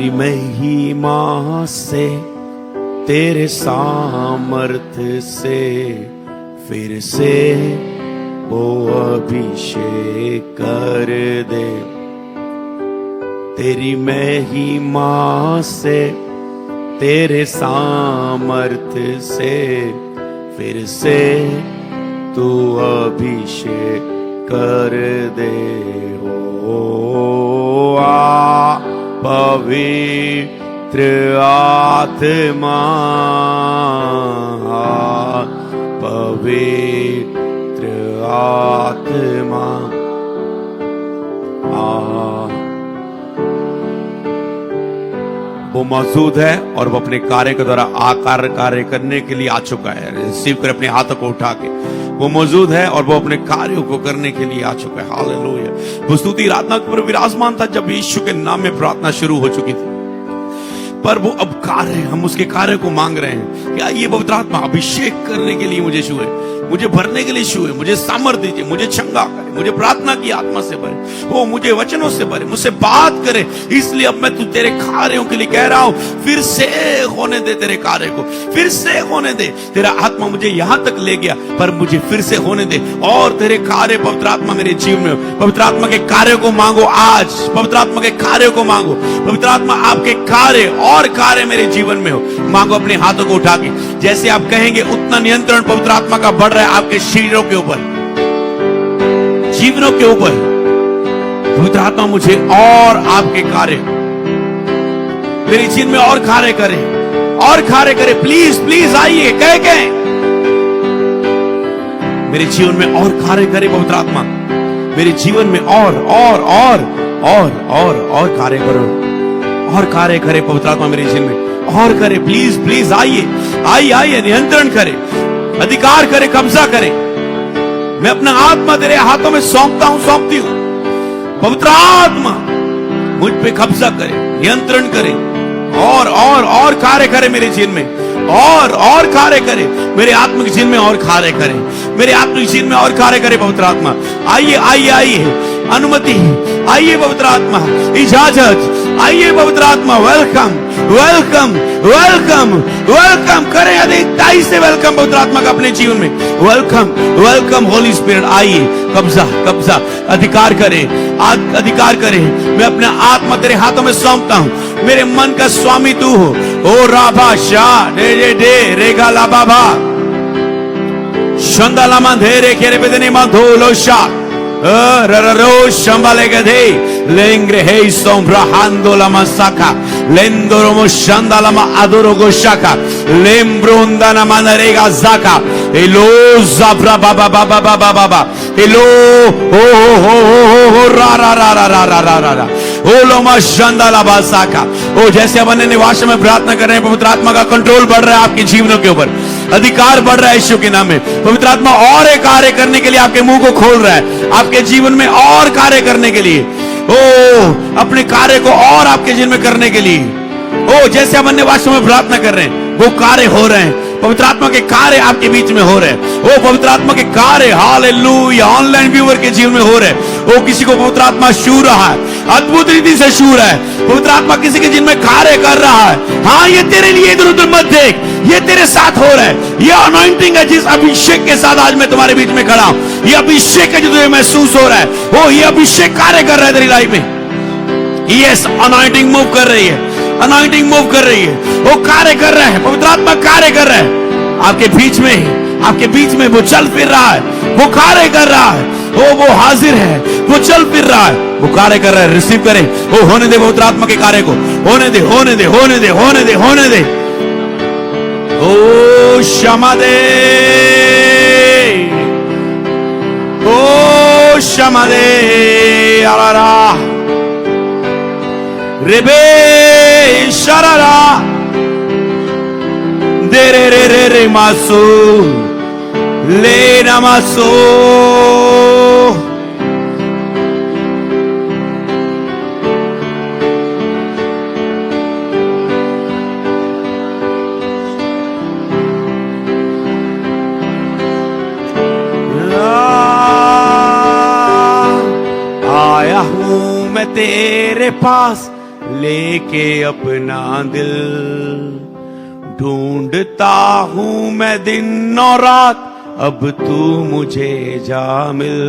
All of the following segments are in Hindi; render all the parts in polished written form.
तेरी महिमा से, तेरे सामर्थ्य से फिर से वो अभिषेक कर दे। तेरी महिमा से, तेरे सामर्थ्य से फिर से तू अभिषेक कर दे। ओ आ पवित्र आत्मा, पवित्र आत्मा वो मौजूद है और वो अपने कार्य के द्वारा आकार कार्य करने के लिए आ चुका है। रिसीव कर अपने हाथों को उठा के, वो मौजूद है और वो अपने कार्यों को करने के लिए आ चुका है। हालेलुया। वो स्तुति आराधना पर विराजमान था जब यीशु के नाम में प्रार्थना शुरू हो चुकी थी, पर वो अब कार्य, हम उसके कार्य को मांग रहे हैं कि आइए पवित्र आत्मा अभिषेक करने के लिए मुझे छुए, मुझे भरने के लिए छुए, मुझे सामर्थ दीजिए, मुझे चंगा करे, मुझे प्रार्थना की आत्मा से भरे, वो मुझे वचनों से भरे, मुझसे बात करे। इसलिए अब मैं तू तेरे कार्यों के लिए कह रहा हूं, फिर से होने दे तेरे कार्य को, फिर से होने दे। तेरा आत्मा मुझे यहां तक ले गया, पर मुझे फिर से होने दे और तेरे कार्य पवित्र आत्मा मेरे जीवन में हो। पवित्र आत्मा के कार्य को मांगो आज, पवित्र आत्मा के कार्य को मांगो। पवित्र आत्मा आपके कार्य और कार्य मेरे जीवन में हो। मांगो अपने हाथों को उठा के, जैसे आप कहेंगे उतना नियंत्रण पवित्र आत्मा का बढ़ रहा है आपके शरीरों के ऊपर, जीवनों के ऊपर। पवित्र आत्मा मुझे और आपके कार्य मेरे जीवन में और कार्य करे, और कार्य करे। प्लीज प्लीज आइए, कह मेरे जीवन में और कार्य करे पवित्र आत्मा, मेरे जीवन में और कार्य करो, और कार्य करे पवित्र आत्मा मेरे जीवन में और करे। प्लीज प्लीज आइए, आइए, नियंत्रण करे, अधिकार करे, कब्जा करे। मैं अपना आत्मा तेरे हाथों में सौंपता हूं, सौंपती हूं। पवित्र आत्मा मुझ पे कब्जा करे, नियंत्रण करे, और कार्य करे मेरे जीवन में, और कार्य करे मेरे आत्मिक जीवन में, और कार्य करे मेरे आत्मिक जीवन में, और कार्य करे पवित्र आत्मा। आइए, अनुमति, आइए पवित्र आत्मा, इजाजत, आइए पवित्र आत्मा। वेलकम वेलकम वेलकम वेलकम करें, अधिकताई से वेलकम पवित्र आत्मा का अपने जीवन में। वेलकम वेलकम होली स्पिरिट, आइए, कब्जा अधिकार करे, अधिकार करे। मैं अपना आत्मा तेरे हाथों में सौंपता हूं। मेरे मन का स्वामी तू हो। ओ राभा शाह दे रेगा ला बाबा शंदा लामा धे रे खेरे बेदने मा धोलो शाह ररो शंबाले गधे लेंग्रे हे सोम्ब्राहांदो लामा साका लेंदोरोमो शंदा लामा अदोरो गोशाका लेम्ब्रोंदा नामा नरेगा जाका एलो जाब्रा बाबा बाबा बाबा बाबा एलो हो रा ओ लोमा शंदा लामा साका। ओ जैसे अपन निवास में प्रार्थना कर रहे हैं, पवित्र आत्मा का कंट्रोल बढ़ रहा है आपके जीवनों के ऊपर, अधिकार बढ़ रहा है यीशु के नाम में। पवित्र आत्मा और एक कार्य करने के लिए आपके मुंह को खोल रहा है, आपके जीवन में और कार्य करने के लिए। ओ अपने कार्य को और आपके जीवन में करने के लिए, ओ जैसे अपन निवास में प्रार्थना कर रहे हैं वो कार्य हो रहे हैं। पवित्र आत्मा के कार्य आपके बीच में हो रहे हैं। ओ पवित्र आत्मा के कार्य हालेलुया ऑनलाइन व्यूअर के जीवन में हो रहे हैं। ओ किसी को पवित्र आत्मा छू रहा है, अद्भुत रीति से छू रहा है। पवित्र आत्मा किसी के जीवन में कार्य कर रहा है। हाँ, ये तेरे लिए इधर उधर मत देख, ये तेरे साथ हो रहा है। ये अनॉइंटिंग है जिस अभिषेक के साथ आज मैं तुम्हारे बीच में खड़ा हूं। ये अभिषेक है जो तुझे महसूस हो रहा है। ओ ये अभिषेक कार्य कर रहा है तेरी लाइफ में। यस, अनॉइंटिंग मूव कर रही है, अनॉइंटिंग मूव कर रही है। वो कार्य कर रहा है, पवित्र आत्मा कार्य कर रहा है आपके बीच में, आपके बीच में वो चल फिर रहा है, वो कार्य कर रहा है। वो हाजिर है, वो चल फिर रहा है, वो कार्य कर रहा है। रिसीव करें, वो होने दे पवित्र आत्मा के कार्य को, होने दे, होने दे, होने दे, होने दे, होने दे। ओ क्षमा दे, ओ क्षमा दे, अरारा रेबे शरारा दे रे मासो ले नमासो। आया हूं मैं तेरे पास लेके अपना दिल। ढूंढता हूं मैं दिन और रात, अब तू मुझे जा मिल।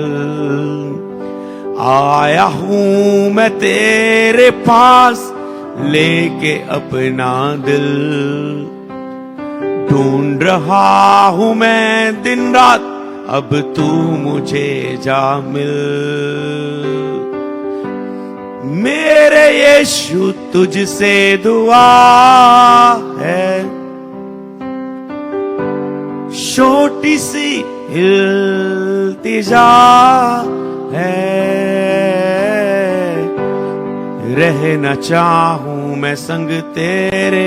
आया हूं मैं तेरे पास, लेके अपना दिल। ढूंढ रहा हूं मैं दिन रात, अब तू मुझे जा मिल। मेरे यीशु तुझसे दुआ है, छोटी सी इल्तिजा है। रहना चाहूं मैं संग तेरे,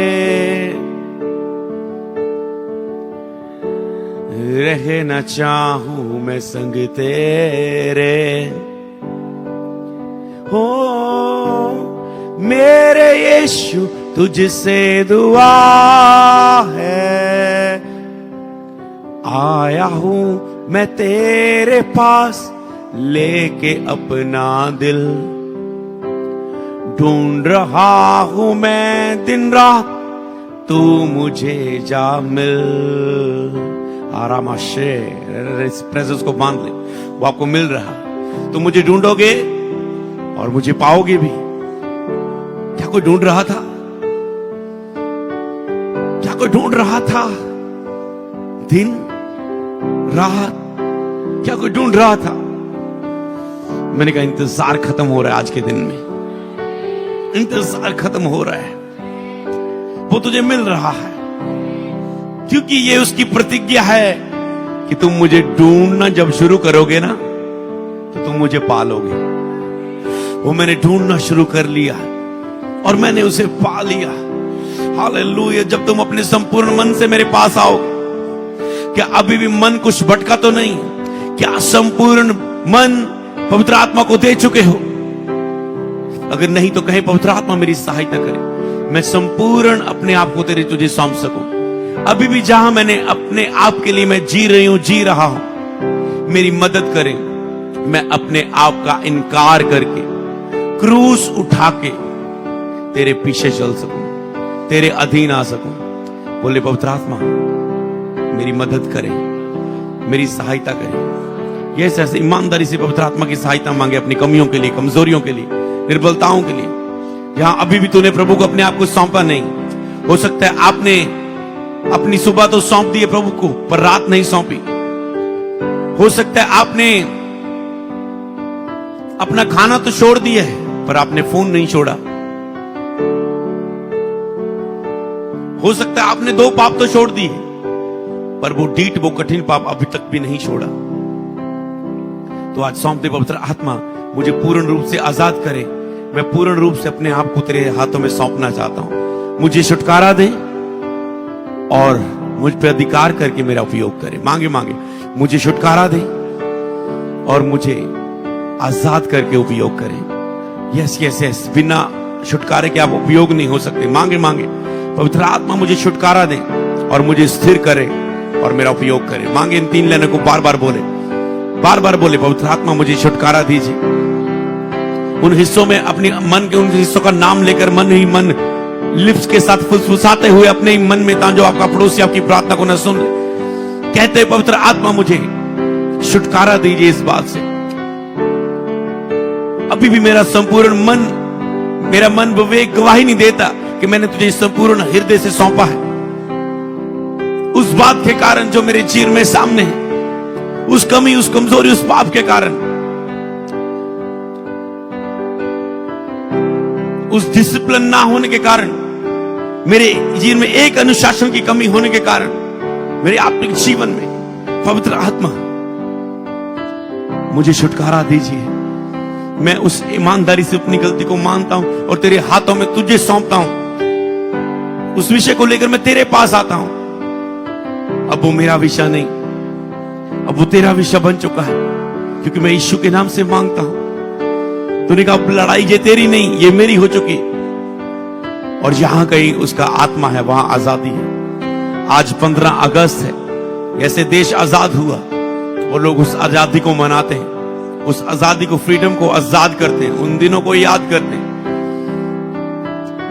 रहना चाहूं मैं संग तेरे। हो मेरे यीशु तुझसे दुआ है। आया हूं मैं तेरे पास, लेके अपना दिल। ढूंढ रहा हूं मैं दिन रात, तू मुझे जा मिल। आराम आशे इस प्रेजेंस को बांध ले, वो आपको मिल रहा। तुम मुझे ढूंढोगे और मुझे पाओगे भी। क्या कोई ढूंढ रहा था? क्या कोई ढूंढ रहा था? दिन रात क्या कोई ढूंढ रहा था? मैंने कहा इंतजार खत्म हो रहा है। आज के दिन में इंतजार खत्म हो रहा है। वो तुझे मिल रहा है, क्योंकि ये उसकी प्रतिज्ञा है कि तुम मुझे ढूंढना जब शुरू करोगे ना, तो तुम मुझे पालोगे। वो मैंने ढूंढना शुरू कर लिया और मैंने उसे पा लिया। हालेलुया। जब तुम अपने संपूर्ण मन से मेरे पास आओ, क्या अभी भी मन कुछ भटका तो नहीं? क्या संपूर्ण मन पवित्र आत्मा को दे चुके हो? अगर नहीं तो कहे पवित्र आत्मा मेरी सहायता करे, मैं संपूर्ण अपने आप को तुझे सौंप सकूं। अभी भी जहां मैंने अपने आप के लिए मैं जी रही हूं, जी रहा हूं, मेरी मदद करें। मैं अपने आप का इनकार करके क्रूस उठा के तेरे पीछे चल सकूं, तेरे अधीन आ सकूं। बोले पवित्र आत्मा मेरी मदद करें, मेरी सहायता करें। ये ऐसे ईमानदारी से पवित्र आत्मा की सहायता मांगे अपनी कमियों के लिए, कमजोरियों के लिए, निर्बलताओं के लिए। जहां अभी भी तूने प्रभु को अपने आप को सौंपा नहीं, हो सकता है आपने अपनी सुबह तो सौंप दी है प्रभु को, पर रात नहीं सौंपी। हो सकता है आपने अपना खाना तो छोड़ दिया है, पर आपने फोन नहीं छोड़ा। हो सकता है आपने 2 पाप तो छोड़ दिए, पर वो कठिन पाप अभी तक भी नहीं छोड़ा। तो आज सौंप दे पवित्र आत्मा, मुझे पूर्ण रूप से आजाद करे। मैं पूर्ण रूप से अपने आप को तेरे हाथों में सौंपना चाहता हूं। मुझे छुटकारा दे और मुझ पे अधिकार करके मेरा उपयोग करे। मांगे मांगे, मुझे छुटकारा दे और मुझे आजाद करके उपयोग करे। यस यस यस, बिना छुटकारे के आप उपयोग नहीं हो सकते। मांगे मांगे, पवित्र आत्मा मुझे छुटकारा दे और मुझे स्थिर करे और मेरा उपयोग करे। मांगे इन 3 लाइनों को बार बार बोले, बार बार बोले, पवित्र आत्मा मुझे छुटकारा दीजिए। उन हिस्सों में अपने मन के उन हिस्सों का नाम लेकर मन ही मन लिप्स के साथ फुसफुसाते हुए अपने ही मन में, ताकि आपका पड़ोसी आपकी प्रार्थना को न सुन ले। कहते पवित्र आत्मा मुझे छुटकारा दीजिए इस बात से। अभी भी मेरा संपूर्ण मन, मेरा मन विवेक गवाही नहीं देता कि मैंने तुझे संपूर्ण हृदय से सौंपा है। उस बात के कारण जो मेरे जीवन में सामने है, उस कमी, उस कमजोरी, उस पाप के कारण, उस डिसिप्लिन ना होने के कारण, मेरे जीवन में एक अनुशासन की कमी होने के कारण, मेरे आत्मिक जीवन में पवित्र आत्मा मुझे छुटकारा दीजिए। मैं उस ईमानदारी से अपनी गलती को मानता हूं और तेरे हाथों में तुझे सौंपता हूं। उस विषय को लेकर मैं तेरे पास आता हूं। अब वो मेरा विषय नहीं, अब वो तेरा विषय बन चुका है, क्योंकि मैं यीशु के नाम से मांगता हूं। तूने कहा लड़ाई ये तेरी नहीं, ये मेरी हो चुकी। और जहां कहीं उसका आत्मा है, वहां आजादी है। आज 15 अगस्त है, ऐसे देश आजाद हुआ, वो लोग उस आजादी को मनाते हैं, उस आजादी को, फ्रीडम को आजाद करते हैं, उन दिनों को याद करते हैं।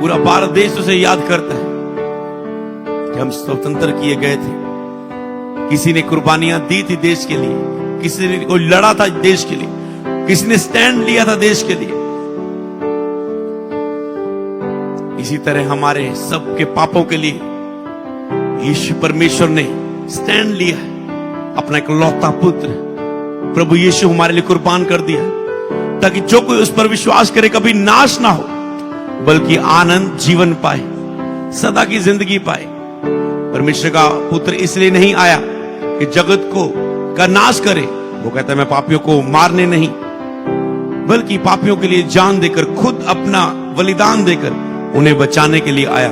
पूरा भारत देश उसे याद करता है कि हम स्वतंत्र किए गए थे। किसी ने कुर्बानियां दी थी देश के लिए, किसी ने कोई लड़ा था देश के लिए, किसी ने स्टैंड लिया था देश के लिए। इसी तरह हमारे सबके पापों के लिए यीशु परमेश्वर ने स्टैंड लिया है। अपना एक लौता पुत्र प्रभु यीशु हमारे लिए कुर्बान कर दिया, ताकि जो कोई उस पर विश्वास करे कभी नाश ना हो, बल्कि आनंद जीवन पाए, सदा की जिंदगी पाए। परमेश्वर का पुत्र इसलिए नहीं आया कि जगत को का नाश करे। वो कहता है मैं पापियों को मारने नहीं, बल्कि पापियों के लिए जान देकर, खुद अपना बलिदान देकर उन्हें बचाने के लिए आया।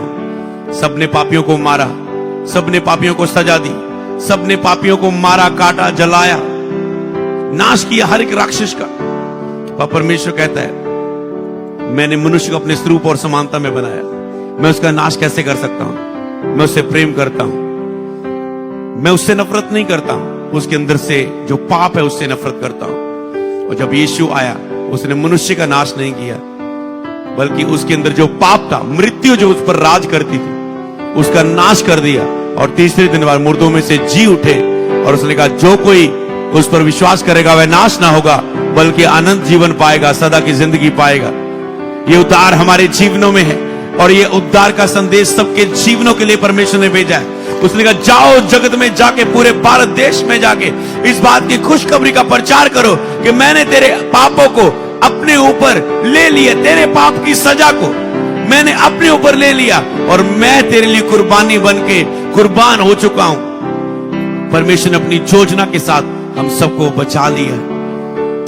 सबने पापियों को मारा, सबने पापियों को सजा दी, सबने पापियों को मारा, काटा, जलाया, नाश किया हर एक राक्षस का। पर परमेश्वर कहता है मैंने मनुष्य को अपने स्वरूप और समानता में बनाया, मैं उसका नाश कैसे कर सकता हूं? मैं उससे प्रेम करता हूं, मैं उससे नफरत नहीं करता हूं, उसके अंदर से जो पाप है उससे नफरत करता हूं। और जब यीशु आया उसने मनुष्य का नाश नहीं किया, बल्कि उसके अंदर जो पाप था, मृत्यु जो उस पर राज करती थी, उसका नाश कर दिया। और तीसरे दिन बाद मुर्दों में से जी उठे और उसने कहा जो कोई उस पर विश्वास करेगा वह नाश ना होगा, बल्कि अनंत जीवन पाएगा, सदा की जिंदगी पाएगा। ये उद्धार हमारे जीवनों में है और ये उद्धार का संदेश सबके जीवनों के लिए परमेश्वर ने भेजा है। उसने कहा जाओ जगत में जाके, पूरे भारत देश में जाके इस बात की खुशखबरी का प्रचार करो कि मैंने तेरे पापों को अपने ऊपर ले लिया, तेरे पाप की सजा को मैंने अपने ऊपर ले लिया और मैं तेरे लिए कुर्बानी बनके कुर्बान हो चुका हूं। परमेश्वर ने अपनी योजना के साथ हम सबको बचा लिया,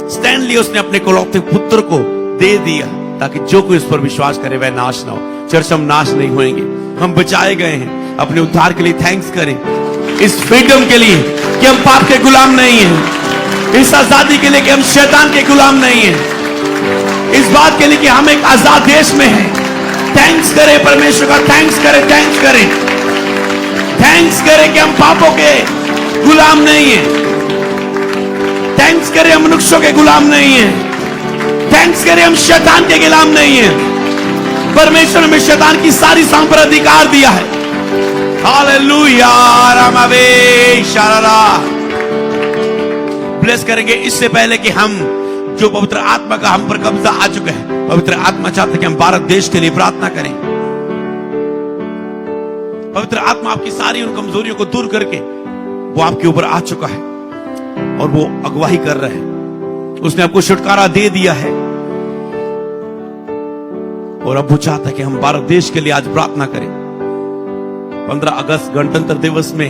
स्टैंड लिया, उसने अपने इकलौते पुत्र को दे दिया ताकि जो कोई उस पर विश्वास करे वह नाश ना हो। चर्च, हम नाश नहीं होंगे, हम बचाए गए हैं। अपने उद्धार के लिए थैंक्स करें, इस फ्रीडम के लिए कि हम पाप के गुलाम नहीं हैं, इस आजादी के लिए कि हम शैतान के गुलाम नहीं हैं, इस बात के लिए कि हम एक आजाद देश में हैं। थैंक्स करें परमेश्वर का, थैंक्स करें, थैंक्स करें, थैंक्स करें कि हम पापों के गुलाम नहीं हैं, थैंक्स करें हम मनुष्यों के गुलाम नहीं हैं, थैंक्स करें हम शैतान के गुलाम नहीं हैं। परमेश्वर ने शैतान की सारी सांप पर अधिकार दिया है। हालेलुया, रामावे शारा। ब्लेस करेंगे। इससे पहले कि हम जो पवित्र आत्मा का हम पर कब्जा आ चुका है, पवित्र आत्मा चाहते कि हम भारत देश के लिए प्रार्थना करें। पवित्र आत्मा आपकी सारी उन कमजोरियों को दूर करके वो आपके ऊपर आ चुका है और वो अगुवाई कर रहा है। उसने आपको छुटकारा दे दिया है और अब वो चाहता है कि हम भारत देश के लिए आज प्रार्थना करें। 15 अगस्त गणतंत्र दिवस में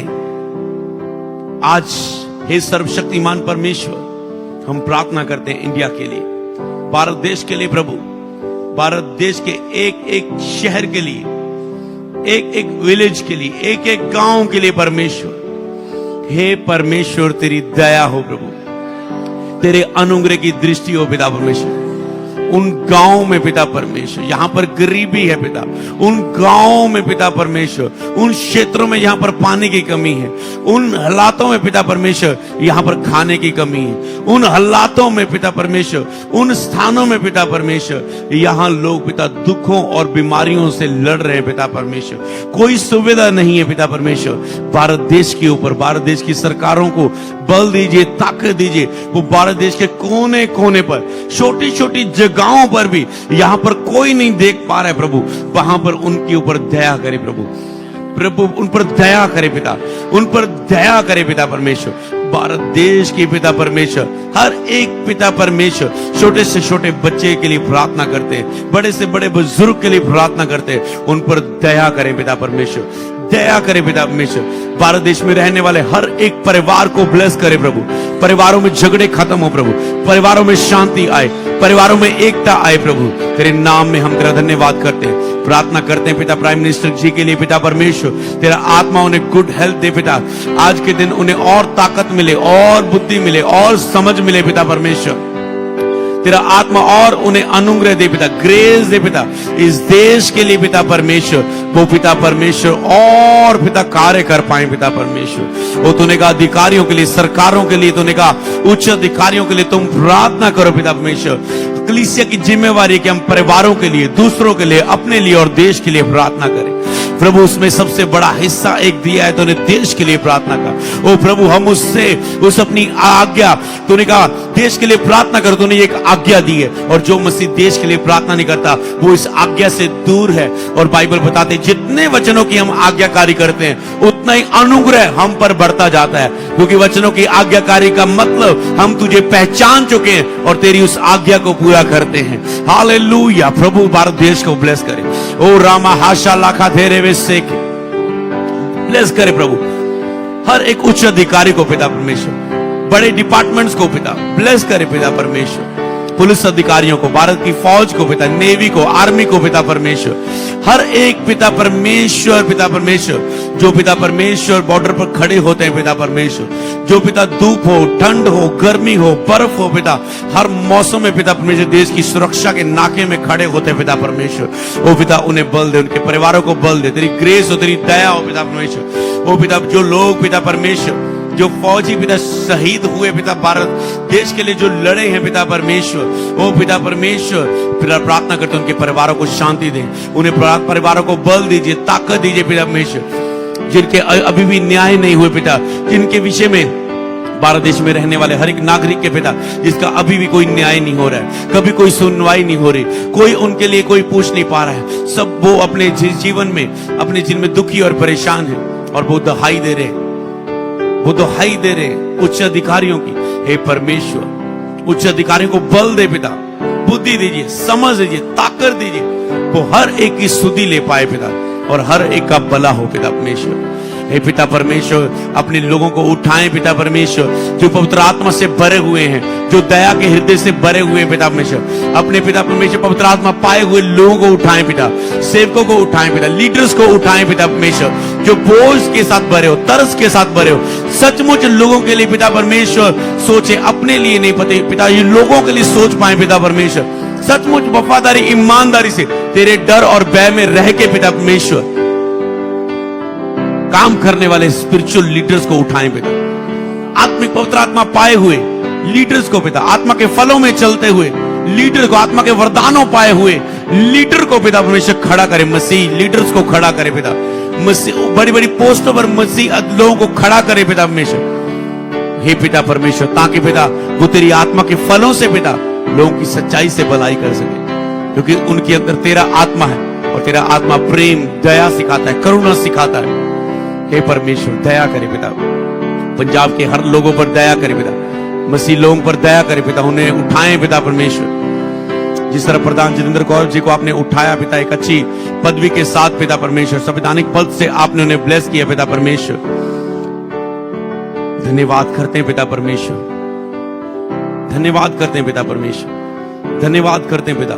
आज हे सर्वशक्तिमान परमेश्वर हम प्रार्थना करते हैं इंडिया के लिए, भारत देश के लिए। प्रभु, भारत देश के एक एक शहर के लिए, एक एक विलेज के लिए, एक एक गांव के लिए परमेश्वर, हे परमेश्वर तेरी दया हो प्रभु, तेरे अनुग्रह की दृष्टि हो पिता परमेश्वर। उन गांवों में पिता परमेश्वर यहां पर गरीबी है पिता, उन गांवों में पिता परमेश्वर, उन क्षेत्रों में यहां पर पानी की कमी है, उन हालातों में पिता परमेश्वर यहां पर खाने की कमी है, उन हालातों में पिता परमेश्वर, उन स्थानों में पिता परमेश्वर यहां लोग पिता दुखों और बीमारियों से लड़ रहे हैं पिता परमेश्वर। कोई सुविधा नहीं है पिता परमेश्वर। भारत देश के ऊपर, भारत देश की सरकारों को बल दीजिए, ताकत दीजिए। वो भारत देश के कोने कोने पर, छोटी छोटी जगहों पर भी यहां पर कोई नहीं देख पा रहा है प्रभु, वहां पर उनके ऊपर दया करे प्रभु। प्रभु उन पर दया करे पिता, उन पर दया करे पिता परमेश्वर। भारत देश के पिता परमेश्वर, हर एक पिता परमेश्वर, छोटे से छोटे बच्चे के लिए प्रार्थना करते हैं, बड़े से बड़े बुजुर्ग के लिए प्रार्थना करते हैं, उन पर दया करे पिता परमेश्वर, दया करे पिता परमेश्वर। भारत देश में रहने वाले हर एक परिवार को ब्लेस करे प्रभु। परिवारों में झगड़े खत्म हो प्रभु, परिवारों में शांति आए, परिवारों में एकता आए प्रभु। तेरे नाम में हम तेरा धन्यवाद करते हैं, प्रार्थना करते हैं पिता प्राइम मिनिस्टर जी के लिए पिता परमेश्वर। तेरा आत्मा उन्हें गुड हेल्थ दे पिता, आज के दिन उन्हें और ताकत मिले, और बुद्धि मिले, और समझ मिले पिता परमेश्वर। तेरा आत्मा और उन्हें अनुग्रह दे पिता, ग्रेस दे पिता, इस देश के लिए पिता परमेश्वर। वो पिता परमेश्वर और पिता कार्य कर पाए पिता परमेश्वर। वो तूने कहा अधिकारियों के लिए, सरकारों के लिए, तूने कहा उच्च अधिकारियों के लिए तुम प्रार्थना करो पिता परमेश्वर। कलीसिया की जिम्मेवारी है कि हम परिवारों के लिए, दूसरों के लिए, अपने लिए और देश के लिए प्रार्थना करें। प्रभु उसमें सबसे बड़ा हिस्सा एक दिया है, तूने देश के लिए प्रार्थना कर। ओ प्रभु, हम उससे उस अपनी आज्ञा, तूने कहा देश के लिए प्रार्थना कर, तूने एक आज्ञा दी है, और जो मसीह देश के लिए प्रार्थना नहीं करता वो इस आज्ञा से दूर है। और बाइबल बताते जितने वचनों की हम आज्ञाकारी करते हैं उतना ही अनुग्रह हम पर बढ़ता जाता है, क्योंकि वचनों की आज्ञाकारी का मतलब हम तुझे पहचान चुके हैं और तेरी उस आज्ञा को पूरा करते हैं। हालेलुया। प्रभु भारत देश को ब्लेस करे। ओ रामा हाशा लाखा धेरे से ब्लेस करे प्रभु। हर एक उच्च अधिकारी को पिता परमेश्वर, बड़े डिपार्टमेंट्स को पिता ब्लेस करे पिता परमेश्वर, पुलिस अधिकारियों को, भारत की फौज को पिता, नेवी को, आर्मी को पिता परमेश्वर, हर एक पिता परमेश्वर, पिता परमेश्वर जो पिता परमेश्वर बॉर्डर पर खड़े होते हैं पिता परमेश्वर, जो पिता धूप हो, ठंड हो, गर्मी हो, बर्फ हो पिता, हर मौसम में पिता परमेश्वर देश की सुरक्षा के नाके में खड़े होते हैं पिता परमेश्वर। ओ पिता उन्हें बल दे, उनके परिवारों को बल दे, तेरी ग्रेस हो, तेरी दया हो पिता परमेश्वर। ओ पिता जो लोग पिता परमेश्वर, जो फौजी पिता शहीद हुए पिता भारत देश के लिए जो लड़े हैं पिता परमेश्वर, ओ पिता परमेश्वर पिता प्रार्थना करते उनके परिवारों को शांति दें, उन्हें परिवारों को बल दीजिए, ताकत दीजिए पिता परमेश्वर। जिनके अभी भी न्याय नहीं हुए पिता, जिनके विषय में भारत देश में रहने वाले हर एक नागरिक के पिता जिसका अभी भी कोई न्याय नहीं हो रहा है, कभी कोई सुनवाई नहीं हो रही, कोई उनके लिए कोई पूछ नहीं पा रहा है, सब वो अपने जीवन में, अपने जीवन में दुखी और परेशान है, और वो दहाई दे रहे, वो दुहाई दे रहे उच्च अधिकारियों की। हे परमेश्वर, उच्च अधिकारियों को बल दे पिता, बुद्धि दीजिए, समझ दीजिए, ताकत दीजिए, वो हर एक की स्तुति ले पाए पिता, और हर एक का भला हो पिता परमेश्वर। हे पिता परमेश्वर, अपने लोगों को उठाएं पिता परमेश्वर, जो पवित्र आत्मा से भरे हुए हैं, जो दया के हृदय से भरे हुए हैं पिता परमेश्वर, अपने पिता परमेश्वर पवित्र आत्मा पाए हुए लोगों को उठाएं पिता, सेवकों को उठाएं पिता, लीडर्स को उठाएं पिता परमेश्वर, जो बोझ के साथ भरे हो, तरस के साथ भरे हो, सचमुच लोगों के लिए पिता परमेश्वर सोचे, अपने लिए नहीं पते पिता, ये लोगों के लिए सोच पाए पिता परमेश्वर, सचमुच वफादारी ईमानदारी से तेरे डर और भय में रह के पिता परमेश्वर काम करने वाले स्पिरिचुअल लीडर्स को उठाएं पिता, आत्मिक पवित्र आत्मा पाए हुए लीडर्स को पिता, आत्मा के फलों में चलते हुए लीडर को, आत्मा के वरदानों पाए हुए लीडर को पिता परमेश्वर खड़ा करे, मसीह लीडर्स को खड़ा करे पिता, मसीह बड़ी बड़ी पोस्टों पर मसीह लोगों को खड़ा करे पिता परमेश्वर। हे पिता परमेश्वर, ताकि पिता वो तेरी आत्मा के फलों से पिता लोगों की सच्चाई से भलाई कर सके, क्योंकि उनके अंदर तेरा आत्मा है, और तेरा आत्मा प्रेम, दया सिखाता है, करुणा सिखाता है। हे परमेश्वर, दया करे पिता, पंजाब के हर लोगों पर दया करे पिता, मसीह लोगों पर दया करे पिता, उन्हें उठाएं पिता परमेश्वर। जिस तरह प्रधान जितेंद्र कौर जी को आपने उठाया पिता, एक अच्छी पदवी के साथ पिता परमेश्वर, संवैधानिक पद से आपने उन्हें ब्लेस किया पिता परमेश्वर, धन्यवाद करते हैं पिता परमेश्वर, धन्यवाद करते हैं पिता परमेश्वर, धन्यवाद करते हैं पिता।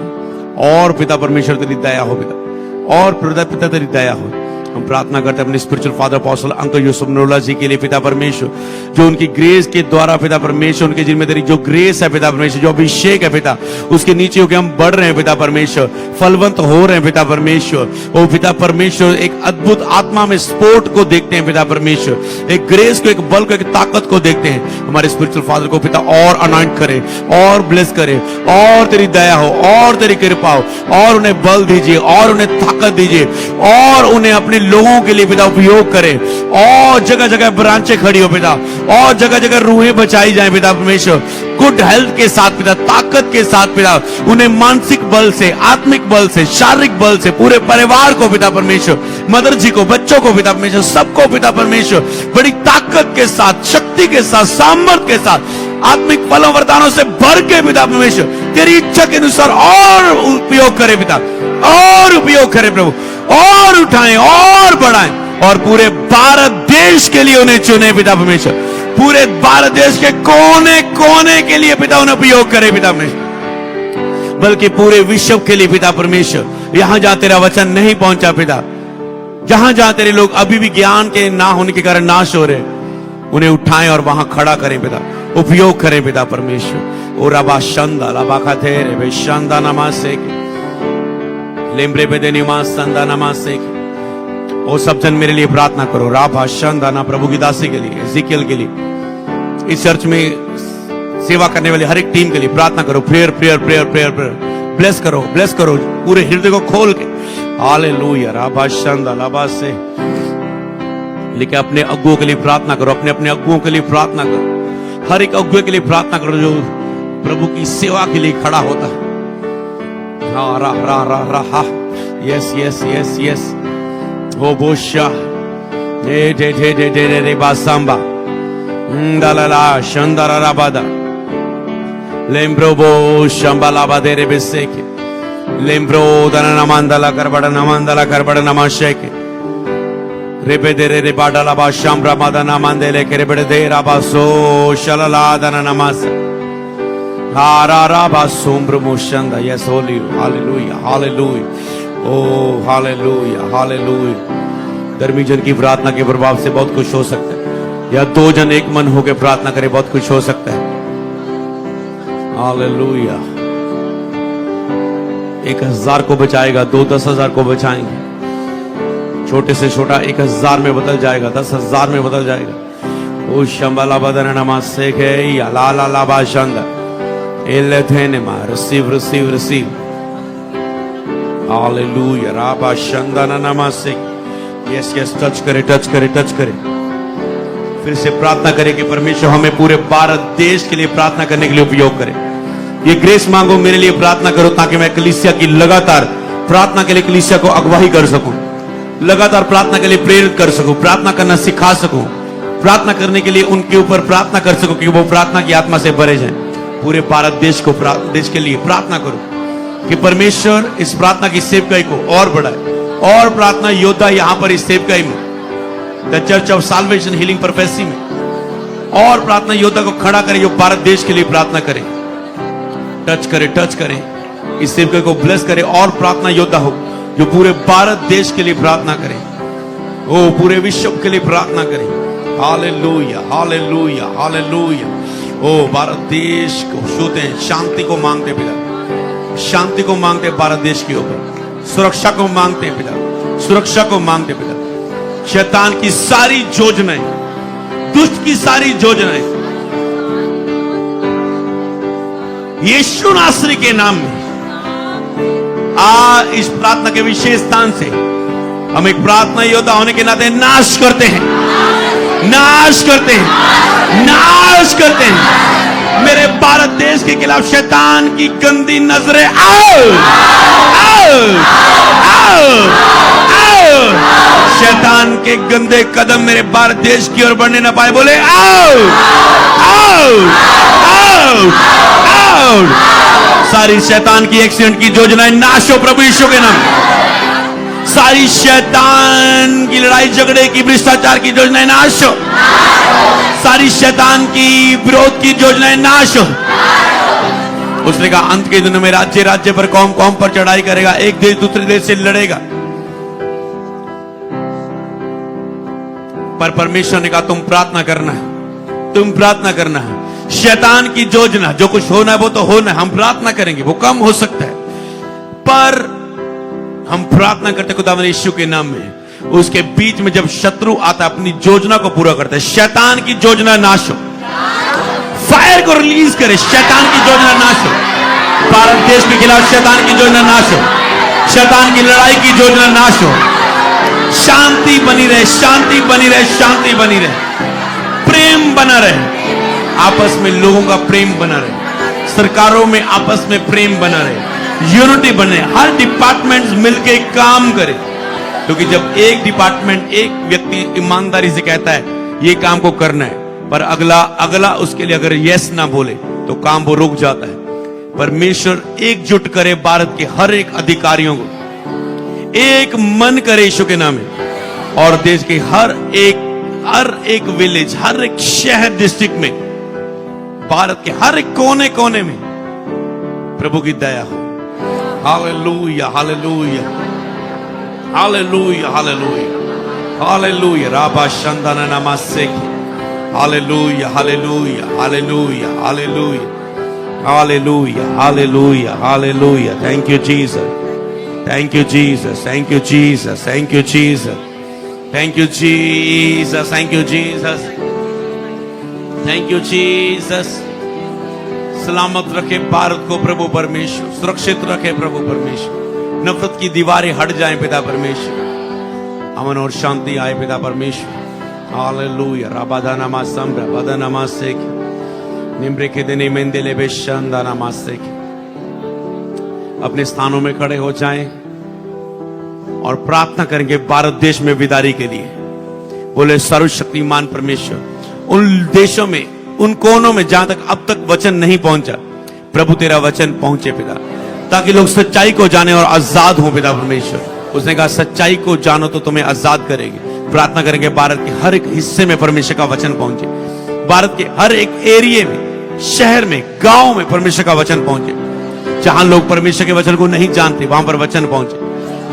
और पिता परमेश्वर तेरी दया हो पिता, और पिता तेरी दया हो। हम प्रार्थना करते हैं अपने spiritual father apostle uncle Yusuf Narola ji के लिए पिता परमेश्वर, जो उनकी ग्रेस के द्वारा पिता परमेश्वर, उनके जिनमें तेरी जो ग्रेस है पिता परमेश्वर, जो अभिषेक है पिता, उसके नीचे होकर हम बढ़ रहे हैं पिता परमेश्वर, फलवंत हो रहे हैं पिता परमेश्वर। ओ पिता परमेश्वर, एक अद्भुत आत्मा में स्पोर्ट को देखते हैं पिता परमेश्वर, एक ग्रेस को, एक बल को, एक ताकत को देखते हैं। हमारे स्पिरिचुअल फादर को पिता और अनॉइंट करे, और ब्लेस करे, और तेरी दया हो, और तेरी कृपा हो, और उन्हें बल दीजिए, और उन्हें ताकत दीजिए, और उन्हें अपने लोगों के लिए पिता उपयोग करे, और जगह जगह ब्रांचें खड़ी हो पिता, और जगह जगह रूहें बचाई जाए पिता परमेश्वर, गुड हेल्थ के साथ पिता, ताकत के साथ पिता, उन्हें मानसिक बल से, आत्मिक बल से, शारीरिक बल से, पूरे परिवार को पिता परमेश्वर, मदर जी को, बच्चों को पिता परमेश्वर, सबको पिता परमेश्वर बड़ी ताकत के साथ, शक्ति के साथ, सामर्थ के साथ, आत्मिक फलों वरदानों से भर के पिता परमेश्वर तेरी इच्छा के अनुसार और उपयोग करे पिता, और उपयोग करे प्रभु, और उठाएं और बढ़ाएं, और पूरे भारत देश के लिए उन्हें चुने पिता परमेश्वर, पूरे भारत देश के कोने कोने के लिए पिता उन्हें उपयोग करे पिता परमेश्वर, बल्कि पूरे विश्व के लिए पिता परमेश्वर, यहां जहां तेरा वचन नहीं पहुंचा पिता, जहां जहां तेरे लोग अभी भी ज्ञान के ना होने के कारण नाश हो रहे, उन्हें उठाएं और वहां खड़ा करें पिता, उपयोग करें पिता परमेश्वर। ओ रबा शंदा लबा खातेरे बे शंदा नमासे लेम्ब्रे बेदे निमास संदा नमासे। ओ सब जन मेरे लिए प्रार्थना करो, राभा शंदा ना, प्रभु की दासी के लिए, एजिकियल के लिए, इस चर्च में सेवा करने वाली हर एक टीम के लिए प्रार्थना करो। Prayer prayer prayer prayer prayer bless करो पूरे हृदय को खोल के। हालेलुया राबा शंदा लाबा से लेके अपने अगुओं के लिए प्रार्थना करो, अपने अपने अगुओं के लिए प्रार्थना करो, हर एक अगुए के लिए प्रार्थना करो जो प्रभु की सेवा के लिए खड़ा होता है। रा रा रा रा रा हा यस यस यस यस ओ बोशा दे दे दे दे दे रे बासांबा दालाला शंदारा राबादा लेम्ब्रोबो शंबाला बादे रे बेसेके लेम्ब्रो दना नमांदला करबड़ा नमाशेके रेबे दे रे बाडाला बा शाम्ब्रा मादा नमांदेले के रेबे दे राबासो शलला दना नमास हारा राबा सोम्ब्र मोशंदा यस होली हालेलुया हालेलुया ओ हालेलुया हालेलुया। धर्मी जन की प्रार्थना के प्रभाव से बहुत कुछ हो सकता है, या दो जन एक मन होकर प्रार्थना करे बहुत कुछ हो सकता है। हालेलुया। 1000 को बचाएगा, 2 10,000 को बचाएंगे। छोटे से छोटा 1000 में बदल जाएगा, 10,000 में बदल जाएगा। ओ शंबाला बदन नमाज से के ला ला ला बाशंदा एलेथेने मा receive receive receive hallelujah राबा Shanda नमाज से यस यस टच करे टच करे टच करे। फिर से प्रार्थना करें कि परमेश्वर हमें पूरे भारत देश के लिए प्रार्थना करने के लिए उपयोग करे। ये ग्रेस मांगो, मेरे लिए प्रार्थना करो ताकि मैं कलीसिया की लगातार प्रार्थना के लिए कलीसिया को अगुवाई कर सकूं, लगातार प्रार्थना के लिए प्रेरित कर सकूं, प्रार्थना करना सिखा सकूं, प्रार्थना करने के लिए उनके ऊपर प्रार्थना कर सकूं कि वो प्रार्थना की आत्मा से भरे जाएं। पूरे भारत देश के लिए प्रार्थना करो कि परमेश्वर इस प्रार्थना की सेवकाई को और बढ़ाए, और प्रार्थना योद्धा यहां पर इस सेवकाई में the church of solvation healing prophecy में और प्रार्थना योद्धा को खड़ा करे जो भारत देश के लिए प्रार्थना करे। टच करे इस सेवकाई को ब्लेस करे और प्रार्थना योद्धा हो जो पूरे भारत देश के लिए प्रार्थना करे, वो पूरे विश्व के लिए प्रार्थना करे। Hallelujah hallelujah hallelujah. ओ भारत देश को छूते हैं, शांति को मांगते पिता, शांति को मांगते भारत देश के ऊपर, सुरक्षा को मांगते हैं पिता, सुरक्षा को मांगते पिता। शैतान की सारी योजनाएं, दुष्ट की सारी योजनाएं यीशु नासरी के नाम में इस प्रार्थना के विशेष स्थान से हम एक प्रार्थना योद्धा होने के नाते नाश करते हैं, नाश करते हैं, नाश करते हैं। मेरे भारत देश के खिलाफ शैतान की गंदी नजरें आओ, आओ, आओ, आओ। शैतान के गंदे कदम मेरे भारत देश की ओर बढ़ने ना पाए, बोले आओ, आओ, आओ, आओ। सारी शैतान की एक्सीडेंट की योजनाएं नाश हो प्रभु यीशु के नाम। सारी शैतान की लड़ाई झगड़े की भ्रष्टाचार की योजनाएं नाश हो, सारी शैतान की विरोध की योजनाएं नाश हो। उसने कहा अंत के दिनों में राज्य राज्य पर कौम कौम पर चढ़ाई करेगा, एक देश दूसरे देश से लड़ेगा। पर परमेश्वर ने कहा तुम प्रार्थना करना है, तुम प्रार्थना करना है। शैतान की योजना जो कुछ होना है वो तो होना है, हम प्रार्थना करेंगे, वो कम हो सकता है पर हम प्रार्थना करते खुदावंद यीशु के नाम में। उसके बीच में जब शत्रु आता है अपनी योजना को पूरा करता है। शैतान की योजना नाश हो, फायर को रिलीज करे, शैतान की योजना नाश हो। भारत देश के खिलाफ शैतान की योजना नाश हो, शैतान की लड़ाई की योजना नाश हो। शांति बनी रहे, शांति बनी रहे, शांति बनी रहे, प्रेम बना रहे, आपस में लोगों का प्रेम बना रहे, सरकारों में आपस में प्रेम बना रहे, यूनिटी बने, हर डिपार्टमेंट मिलके काम करे। क्योंकि जब एक डिपार्टमेंट एक व्यक्ति ईमानदारी से कहता है ये काम को करना है, पर अगला उसके लिए अगर यस ना बोले तो काम वो रुक जाता है। परमेश्वर एकजुट करे भारत के हर एक अधिकारियों को, एक मन करे यीशु के नाम में, और देश के हर एक विलेज, हर एक शहर डिस्ट्रिक्ट में, भारत के हर एक कोने कोने में प्रभु की दया हो। Hallelujah hallelujah hallelujah hallelujah hallelujah राबा शंदना नमस्ते hallelujah hallelujah hallelujah hallelujah hallelujah hallelujah hallelujah. Thank you Jesus, thank you Jesus, thank you Jesus, thank you Jesus, thank you Jesus, thank you Jesus, thank you Jesus, सलामत रखे भारत को प्रभु परमेश्वर, सुरक्षित रखे प्रभु परमेश्वर। नफरत की दीवारें हट जाएं पिता परमेश्वर, अमन और शांति आए पिता परमेश्वर। हालेलुया। राबादानामा संब्रा बादानामा सेक निम्रे के देने मेंदेले बेशानदानामा सेक। अपने स्थानों में खड़े हो जाएं और प्रार्थना करेंगे भारत देश में विदारी के लिए। बोले सर्वशक्तिमान परमेश्वर, उन देशों में, उन कोनों में जहां तक अब तक वचन नहीं पहुंचा, प्रभु तेरा वचन पहुंचे पिता, ताकि लोग सच्चाई को जाने और आजाद हो पिता परमेश्वर। उसने कहा सच्चाई को जानो तो तुम्हें आजाद करेगी। प्रार्थना करेंगे भारत के हर एक हिस्से में परमेश्वर का वचन पहुंचे, भारत के हर एक एरिया में, शहर में, गांव में परमेश्वर का वचन पहुंचे। जहां लोग परमेश्वर के वचन को नहीं जानते वहां पर वचन पहुंचे,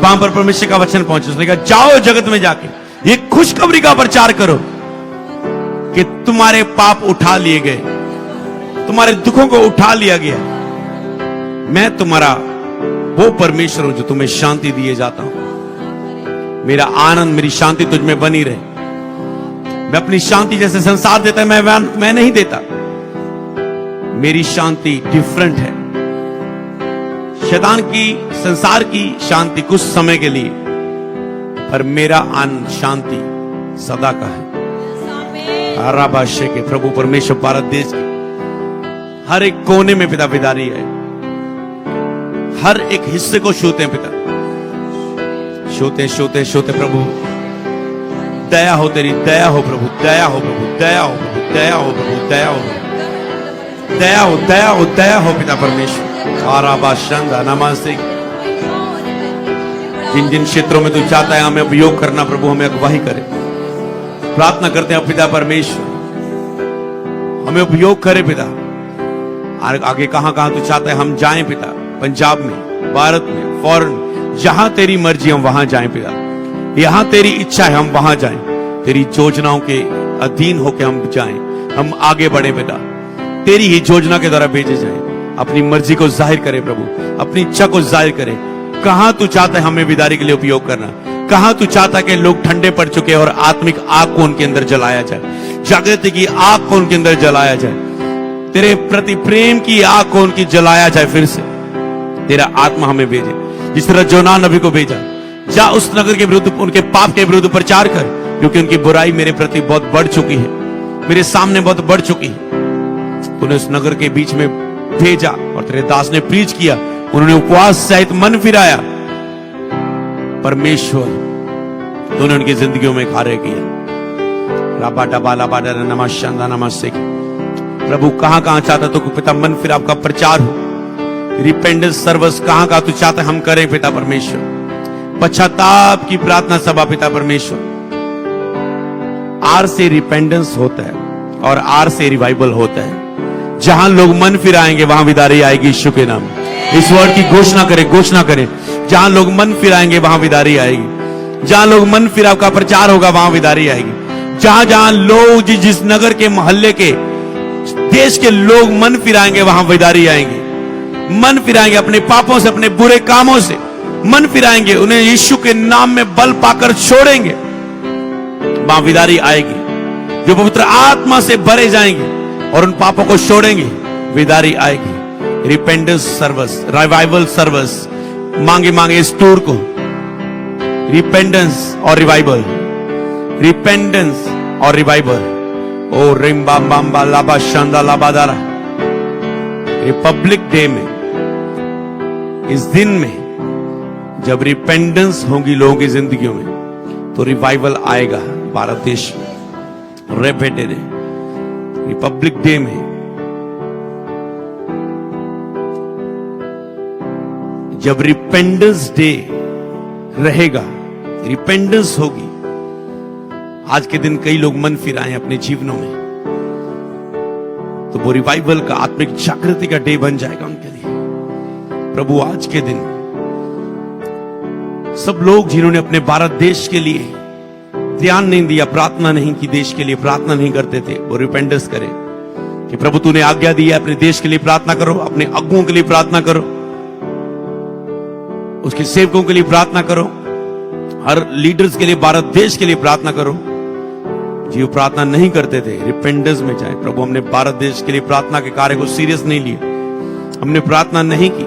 वहां पर परमेश्वर का वचन पहुंचे। उसने कहा जाओ जगत में जाके ये खुशखबरी का प्रचार करो कि तुम्हारे पाप उठा लिए गए, तुम्हारे दुखों को उठा लिया गया। मैं तुम्हारा वो परमेश्वर हूं जो तुम्हें शांति दिए जाता हूं। मेरा आनंद, मेरी शांति तुझ में बनी रहे। मैं अपनी शांति जैसे संसार देता है मैं नहीं देता। मेरी शांति डिफरेंट है। शैतान की, संसार की शांति कुछ समय के लिए, पर मेरा आनंद, शांति सदा का है। आराबाशे के प्रभु परमेश्वर भारत देश के हर एक कोने में पिता विदारी है। हर एक हिस्से को छूते हैं पिता, छूते छूते छूते प्रभु दया हो, तेरी दया हो प्रभु, दया हो प्रभु, दया हो प्रभु, दया हो प्रभु, दया हो प्रभु, दया हो, दया हो, दया हो पिता परमेश्वर। आराबाशंदा नमस्ते। जिन जिन क्षेत्रों में तू चाहता है हमें उपयोग करना प्रभु, हमें अगुवाही करे। प्रार्थना करते हैं पिता परमेश्वर, हमें उपयोग करे पिता। आगे कहां कहां तू चाहता है हम जाएं पिता, पंजाब में, भारत में, फॉरेन, जहां तेरी मर्जी हम वहां जाएं पिता। यहां तेरी इच्छा है हम वहां जाएं, तेरी योजनाओं के अधीन होकर हम जाएं, हम आगे बढ़े पिता, तेरी ही योजना के द्वारा भेजे जाएं। अपनी मर्जी को जाहिर करे प्रभु, अपनी इच्छा को जाहिर करे। कहां तू चाहता है हमें विदारी के लिए उपयोग करना, कहां तू चाहता है कि लोग ठंडे पड़ चुके और आत्मिक आग को उनके अंदर जलाया जाए, जागृति की आग को उनके अंदर जलाया जाए, तेरे प्रति प्रेम की आग को उनकी जलाया जाए। फिर से तेरा आत्मा हमें भेजे, जिस तरह जोना नबी को भेजा। जा उस नगर के विरुद्ध, उनके पाप के विरुद्ध प्रचार कर, क्योंकि उनकी बुराई मेरे प्रति बहुत बढ़ चुकी है, मेरे सामने बहुत बढ़ चुकी है। तूने उस नगर के बीच में भेजा और तेरे दास ने प्रीच किया, उन्होंने उपवास सहित मन फिराया। परमेश्वर तूने उनकी जिंदगियों में कार्य किया। राबा डबा लाबा डरा नमस्ते नमस्ते। प्रभु कहां कहां चाहता तो पिता मन फिर आपका प्रचार हो, रिपेंडेंस सर्विस कहां कहां तू चाहता हम करें पिता परमेश्वर। पश्चाताप की प्रार्थना सभा पिता परमेश्वर। आर से रिपेंडेंस होता है और आर से रिवाइवल होता है। जहां लोग मन फिराएंगे वहां विदारी आएगी यीशु के नाम। इस वर्ड की घोषणा करें, घोषणा करें। जहां लोग मन फिराएंगे वहां विदारी आएगी। जहां लोग मन फिराव का प्रचार होगा वहां विदारी आएगी। जहां जहां लोग जिस नगर के, मोहल्ले के, देश के लोग मन फिराएंगे वहां विदारी आएंगे। मन फिराएंगे अपने पापों से, अपने बुरे कामों से मन फिराएंगे, उन्हें यीशु के नाम में बल पाकर छोड़ेंगे, वहां विदारी आएगी। जो पवित्र आत्मा से भरे जाएंगे और उन पापों को छोड़ेंगे, विदारी आएगी। रिपेंडेंस सर्विस, रिवाइवल सर्विस मांगे मांगे इस टूर को। रिपेंडेंस और रिवाइवल, रिपेंडेंस और रिवाइवल। ओ रिम बाम बाम बा लाबा शांदा लाबादारा। रिपब्लिक डे में, इस दिन में जब रिपेंडेंस होगी लोगों की जिंदगियों में, तो रिवाइवल आएगा भारत देश में। रे बेटे रे, रिपब्लिक डे में जब रिपेंडेंस डे रहेगा, रिपेंडेंस होगी। आज के दिन कई लोग मन फिराए अपने जीवनों में, तो वो रिवाइवल का, आत्मिक जागृति का डे बन जाएगा उनके लिए। प्रभु आज के दिन सब लोग जिन्होंने अपने भारत देश के लिए ध्यान नहीं दिया, प्रार्थना नहीं की, देश के लिए प्रार्थना नहीं करते थे, वो रिपेंडेंस करें कि प्रभु तूने आज्ञा दी है अपने देश के लिए प्रार्थना करो, अपने अगुओं के लिए प्रार्थना करो, उसके सेवकों के लिए प्रार्थना करो, हर लीडर्स के लिए, भारत देश के लिए प्रार्थना करो। जीव प्रार्थना नहीं करते थे, रिपेंटेंस में जाए। प्रभु हमने भारत देश के लिए प्रार्थना के कार्य को सीरियस नहीं लिया, हमने प्रार्थना नहीं की,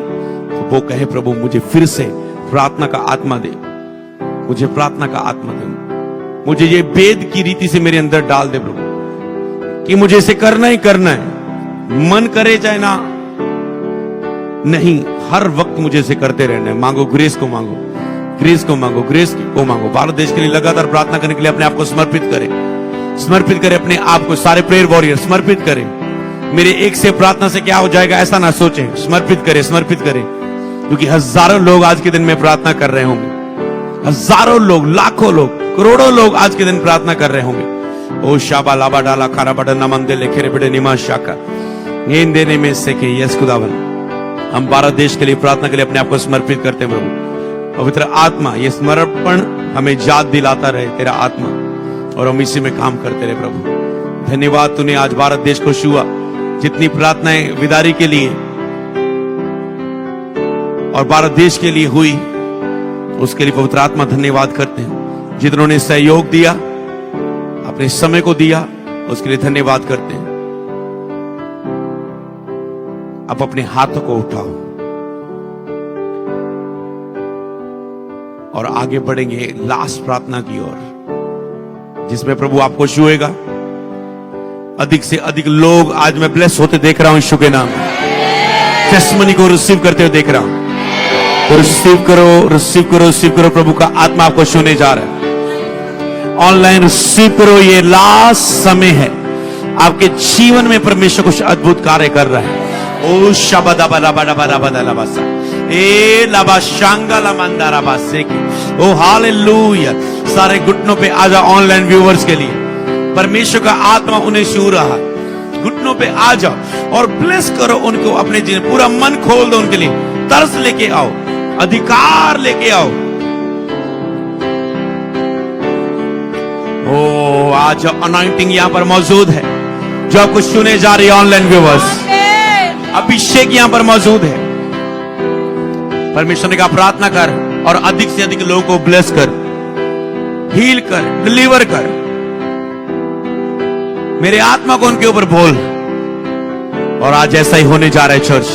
तो वो कहे प्रभु मुझे फिर से प्रार्थना का आत्मा दे, मुझे प्रार्थना का आत्मा दे, मुझे ये वेद की रीति से मेरे अंदर डाल दे प्रभु, कि मुझे इसे करना ही करना है, मन करे चाहे ना, नहीं, हर वक्त मुझे इसे करते रहना है। मांगो, ग्रेस को मांगो, ग्रेस को मांगो, ग्रेस को मांगो। भारत देश के लिए लगातार प्रार्थना करने के लिए अपने आप को समर्पित करें, समर्पित करें अपने आप को। सारे प्रेयर वॉरियर समर्पित करें। मेरे एक से प्रार्थना से क्या हो जाएगा ऐसा ना सोचें, समर्पित करें, समर्पित करें, क्योंकि हजारों लोग आज के दिन में प्रार्थना कर रहे होंगे, हजारों लोग, लाखों लोग, करोड़ों लोग आज के दिन प्रार्थना कर रहे होंगे। ओ शाबा लाबा डाला खारा बड़ा नमन दे लेखे बड़े निमा शाका नींद देने में से के यस खुदावन, हम भारत देश के लिए प्रार्थना के लिए अपने आप को समर्पित करते हैं प्रभु। पवित्र आत्मा, ये समर्पण हमें याद दिलाता रहे तेरा आत्मा, और हम इसी में काम करते रहे प्रभु। धन्यवाद, तूने आज भारत देश को छुआ। जितनी प्रार्थनाएं विदारी के लिए और भारत देश के लिए हुई, उसके लिए पवित्र आत्मा धन्यवाद करते हैं। जितनों ने सहयोग दिया, अपने समय को दिया, उसके लिए धन्यवाद करते हैं। अब अपने हाथों को उठाओ और आगे बढ़ेंगे लास्ट प्रार्थना की ओर, जिसमें प्रभु आपको छुएगा। अधिक से अधिक लोग आज मैं ब्लेस होते देख रहा हूं यीशु के नाम में। टेस्टिमनी को रिसीव करते हुए देख रहा हूं। तो रिसीव करो, रिसीव करो, रिसीव करो। प्रभु का आत्मा आपको छूने जा रहा है। ऑनलाइन रिसीव करो, ये लास्ट समय है। आपके जीवन में परमेश्वर कुछ अद्भुत कार्य कर रहा है। ओ शबदाबादाबादाबादाबादाबासा ए लाबा शांगा लामंदाराबासे की ओ हालेलुया। सारे घुटनों पे आ जाओ ऑनलाइन व्यूअर्स के लिए। परमेश्वर का आत्मा उन्हें छू रहा है। घुटनों पे आ जाओ और ब्लेस करो उनको अपने जीवन। पूरा मन खोल दो उनके लिए। तरस लेके आओ, अधिकार लेके आओ। ओ आज अनॉइंटिंग यहां पर मौजूद है जो आपको सुने जा रही है। ऑनलाइन व्यूअर्स, अभिषेक यहां पर मौजूद है। परमेश्वर ने कहा प्रार्थना कर और अधिक से अधिक लोगों को ब्लेस कर, हील कर, डिलीवर कर। मेरे आत्मा को उनके ऊपर बोल। और आज ऐसा ही होने जा रहा है चर्च।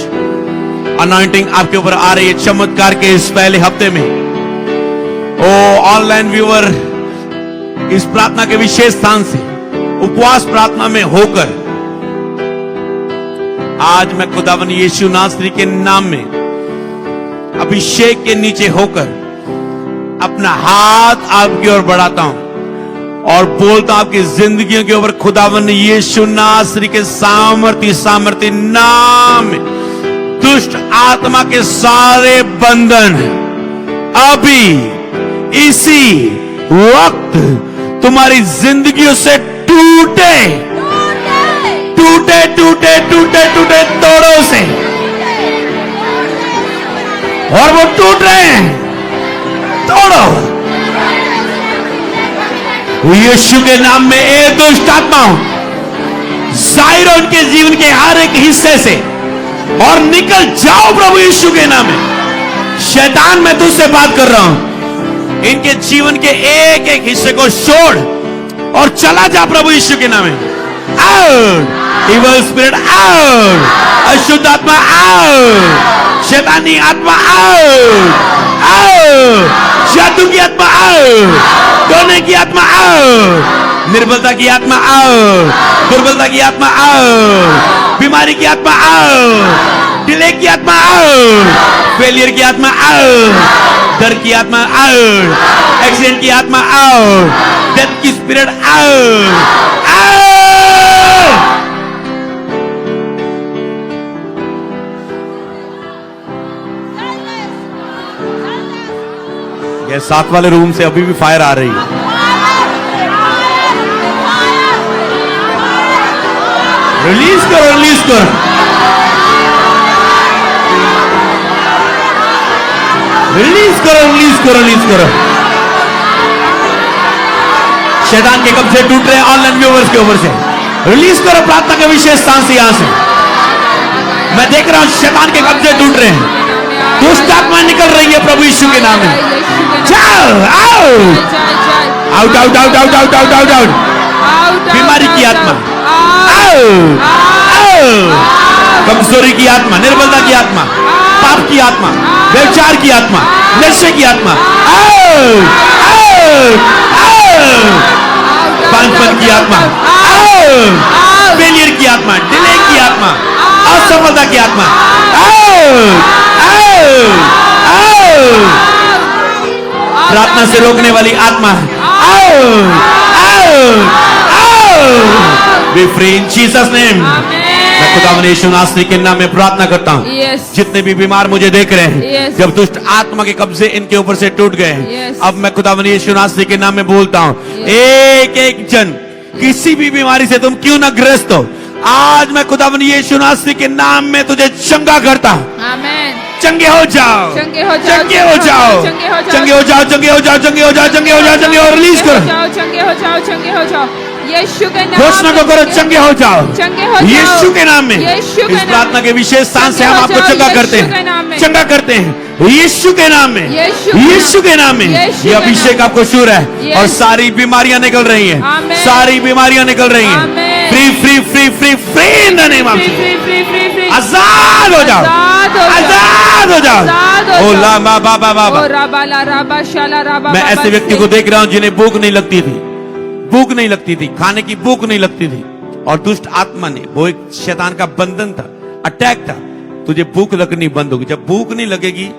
अनॉइंटिंग आपके ऊपर आ रही है चमत्कार के इस पहले हफ्ते में। ओ ऑनलाइन व्यूअर, इस प्रार्थना के विशेष स्थान से उपवास प्रार्थना में होकर आज मैं खुदावन यीशु नासरी के नाम में अभिषेक के नीचे होकर अपना हाथ आपकी ओर बढ़ाता हूं और बोलता हूं आपकी जिंदगियों के ऊपर खुदावन यीशु नासरी के सामर्थ्य नाम में दुष्ट आत्मा के सारे बंधन अभी इसी वक्त तुम्हारी जिंदगियों से टूटे टूटे टूटे टूटे टूटे तोड़ों से। और वो टूट रहे हैं, तोड़ो यीशु के नाम में। ए दुष्ट आत्मा जाहिर हो उनके जीवन के हर एक हिस्से से और निकल जाओ प्रभु यीशु के नाम में। शैतान, मैं तुझसे बात कर रहा हूं। इनके जीवन के एक एक हिस्से को छोड़ और चला जा प्रभु यीशु के नाम में। आउट इविल स्पिरिट, आउट अशुद्ध आत्मा, आउट शैतानी आत्मा, आउट आउट जादू की आत्मा, आउट टोने की आत्मा, आउट निर्बलता की आत्मा, आउट दुर्बलता की आत्मा, आउट बीमारी की आत्मा, आउट डिले की आत्मा, आउट फेलियर की आत्मा, आउट डर की आत्मा, आउट एक्सीडेंट की आत्मा, आउट डेथ की स्पिरिट, आउट आउट। ये साथ वाले रूम से अभी भी फायर आ रही है। रिलीज करो, रिलीज करो, रिलीज करो, रिलीज करो, रिलीज करो। शैतान के कब्जे टूट रहे हैं ऑनलाइन व्यूअर्स के ऊपर से। रिलीज करो प्रार्थना के विशेष स्थान से। यहां से मैं देख रहा हूं शैतान के कब्जे टूट रहे हैं। दुष्ट आत्मा निकल रही है प्रभु यीशु के नाम में। चल out out out out out out out out out बीमारी की आत्मा आओ, आओ, कमजोरी की आत्मा, निर्बलता की आत्मा, पाप की आत्मा, व्यभिचार की आत्मा, नशे की आत्मा आओ, आओ, आओ, पानपन की आत्मा आओ, फेलियर की आत्मा, डिले की आत्मा, असफलता की आत्मा आओ, आओ, आओ, प्रार्थना से रोकने वाली आत्मा आओ, आओ, आओ, B free in Jesus name. मैं खुदावंद यीशु नासरी के नाम में प्रार्थना करता हूँ। जितने भी बीमार मुझे देख रहे हैं, जब दुष्ट आत्मा के कब्जे इनके ऊपर से टूट गए हैं, अब मैं खुदावंद यीशु नासरी के नाम में बोलता हूँ, एक एक जन किसी भी बीमारी से तुम क्यों ना ग्रस्त हो, आज मैं खुदावंद यीशु नासरी के नाम में तुझे चंगा करता हूँ। चंगे हो जाओ, चंगे हो जाओ, चंगे हो जाओ, चंगे हो जाओ, चंगे हो जाओ, चंगे हो जाओ, चंगे हो जाओ, चंगे हो, रिलीज करो, चंगे हो जाओ, चंगे हो जाओ, यीशु के नाम घोषणा को करो, चंगे हो जाओ, चंगे हो जाओ, यीशु के नाम में। यीशु के इस प्रार्थना के विशेष स्थान से हम आपको चंगा करते हैं, चंगा करते हैं यीशु के नाम में, यीशु के नाम में। ये अभिषेक आपको शूर है और सारी बीमारियां निकल रही हैं, सारी बीमारियां निकल रही हैं। Free free free free free in the name of Jesus. आजाद हो जाओ, आजाद हो जाओ। ओ ला बाबा बाबा, मैं ऐसे व्यक्ति को देख रहा हूं जिन्हें भूख नहीं लगती थी, भूख नहीं लगती थी, खाने की भूख नहीं लगती थी, और दुष्ट आत्मा ने, वो एक शैतान का बंधन था, अटैक था, तुझे भूख लगनी बंद होगी। जब भूख नहीं लगेगी,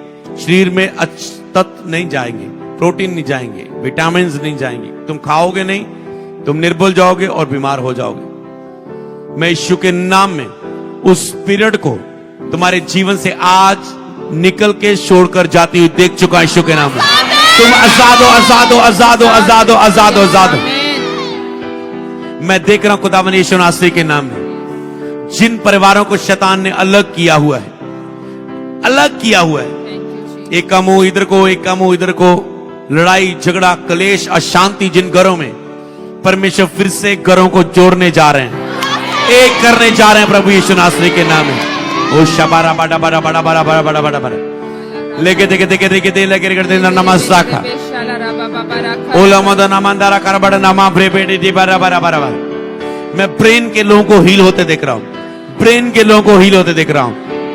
शरीर में तत्व नहीं जाएंगे, प्रोटीन नहीं जाएंगे, विटामिन नहीं जाएंगे, तुम खाओगे नहीं, तुम निर्बल जाओगे और बीमार हो जाओगे। मैं यीशु के नाम में उस पीरियड को तुम्हारे जीवन से आज निकल के छोड़कर जाती हुई देख चुका यीशु के नाम में। तुम आजाद हो, आजाद हो, आजाद हो, आजाद हो, आजाद हो, आजाद हो। मैं देख रहा हूं खुदावंद यीशु नासरी के नाम में जिन परिवारों को शैतान ने अलग किया हुआ है, अलग किया हुआ है, एक का मुंह इधर को, एक का मुंह इधर को, लड़ाई झगड़ा कलेश अशांति, जिन घरों में परमेश्वर फिर से घरों को जोड़ने जा रहे हैं, एक करने जा रहे हैं प्रभु यीशु नासरी के नाम में। ओ शबारा बड़ा बड़ा बड़ा बड़ा बड़ा बड़ा बड़ा बड़ा लेके देखे देखे देखे दे लगे करते नमस्कार ओला मद नमंदारा कर बड़ा नमा ब्रे बेटी दी बरा बरा बरा। मैं ब्रेन के लोगों को हील होते देख रहा हूं, ब्रेन के लोगों को हील होते देख रहा हूं,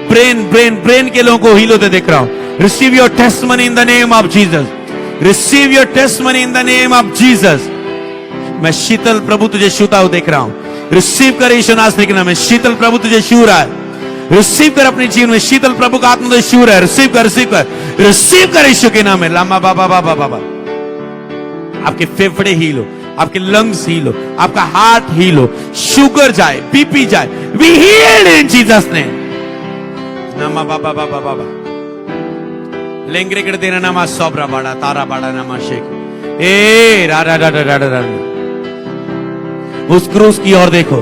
ब्रेन ब्रेन ब्रेन के लोगों को हील होते देख रहा हूं। Receive your testimony in the name of Jesus, receive your testimony in the name of Jesus. मैं शीतल प्रभु तुझे छूता हुआ देख रहा हूं, रिसीव कर यीशु नासरी के नाम में। शीतल प्रभु तुझे छू रहा है, रिसीव कर अपने जीवन में, शीतल प्रभु का आत्मा तुझे छू रहा है, रिसीव कर, रिसीव कर, रिसीव कर यीशु के नाम में। लामा बाबा बाबा बाबा, आपके फेफड़े हील हो, आपके लंग्स हील हो, आपका हार्ट हील हो, शुगर जाए, बीपी जाए, we healed in Jesus name. नामा बाबा बाबा बाबा लेंगरे कर देना नामा सोबरा बाड़ा तारा बाड़ा नामा शेख ए रा रा रा रा रा रा। उस क्रूस की ओर देखो,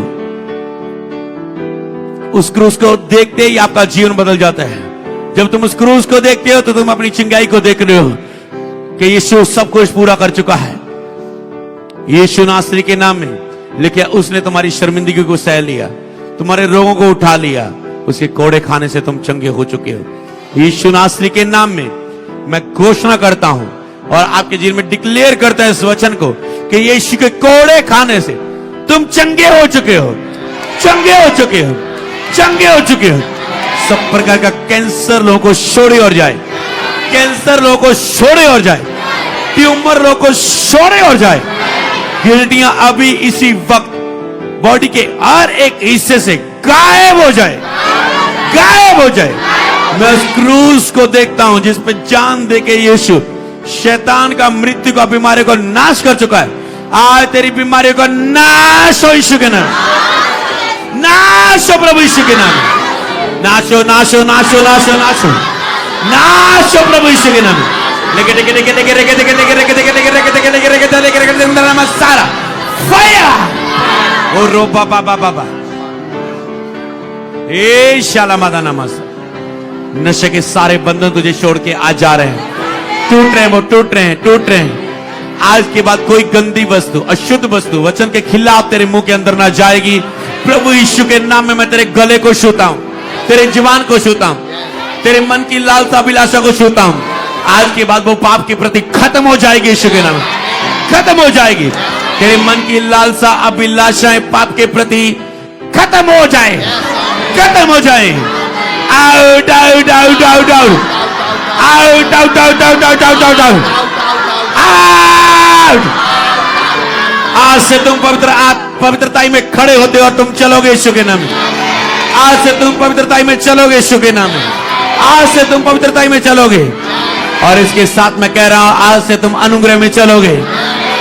उस क्रूस को देखते ही आपका जीवन बदल जाता है। जब तुम उस क्रूस को देखते हो तो तुम अपनी चिंगाई को देख रहे हो कि यीशु सब कुछ पूरा कर चुका है। यीशु नासरी के नाम में लेकिन उसने तुम्हारी शर्मिंदगी को सह लिया, तुम्हारे रोगों को उठा लिया, उसके कोड़े खाने से तुम चंगे हो चुके हो। यीशु नासरी के नाम में मैं घोषणा करता हूं और आपके जीवन में डिक्लेयर करता है इस वचन को कि यीशु के कोड़े खाने से तुम चंगे हो चुके हो, चंगे हो चुके हो, चंगे हो चुके हो। सब प्रकार का कैंसर लोगों को छोड़े और जाए, कैंसर लोगों को छोड़े और जाए, ट्यूमर लोगों को छोड़े और जाए। गिल्टियां अभी इसी वक्त बॉडी के हर एक हिस्से से गायब हो जाए, गायब हो जाए। मैं उस क्रूस को देखता हूं जिस पे जान दे के यीशु शैतान का, मृत्यु का, बीमारी को नाश कर चुका है। आज तेरी बीमारी को नाश हो यीशु के नाम, नाश हो प्रभु यीशु के नाम, नाशो नाशो नाशो नाशो नाशो नाशो प्रभु यीशु के नाम। लेके लेके लेके लेके लेके लेके लेके लेके लेके लेके लेके लेके लेके लेके लेके अंदर नाम सारा फायर। ओ रो बाबा बाबा बाबा ए शाला मादा नमस। नशे के सारे बंधन तुझे छोड़ के आज जा रहे हैं, टूट रहे हैं, वो टूट रहे हैं, टूट रहे हैं। आज के बाद कोई गंदी वस्तु, अशुद्ध वस्तु वचन के खिलाफ तेरे मुंह के अंदर ना जाएगी। प्रभु यीशु के नाम में मैं तेरे गले को छूता हूं, तेरे जुबान को छूता हूं, तेरे मन की लालसा अभिलाषा को छूता हूं। आज के बाद वो पाप के प्रति खत्म हो जाएगी, यीशु के नाम खत्म हो जाएगी, तेरे मन की लालसा अभिलाषाएं पाप के प्रति खत्म हो जाए, खत्म हो जाए। Out out out out out out out out out out out out out. आज से तुम पवित्रताई में खड़े होते हो और तुम चलोगे यीशु के नाम में। आज से तुम पवित्रताई में चलोगे यीशु के नाम में। आज से तुम पवित्रताई में चलोगे। और इसके साथ मैं कह रहा हूं, आज से तुम अनुग्रह में चलोगे,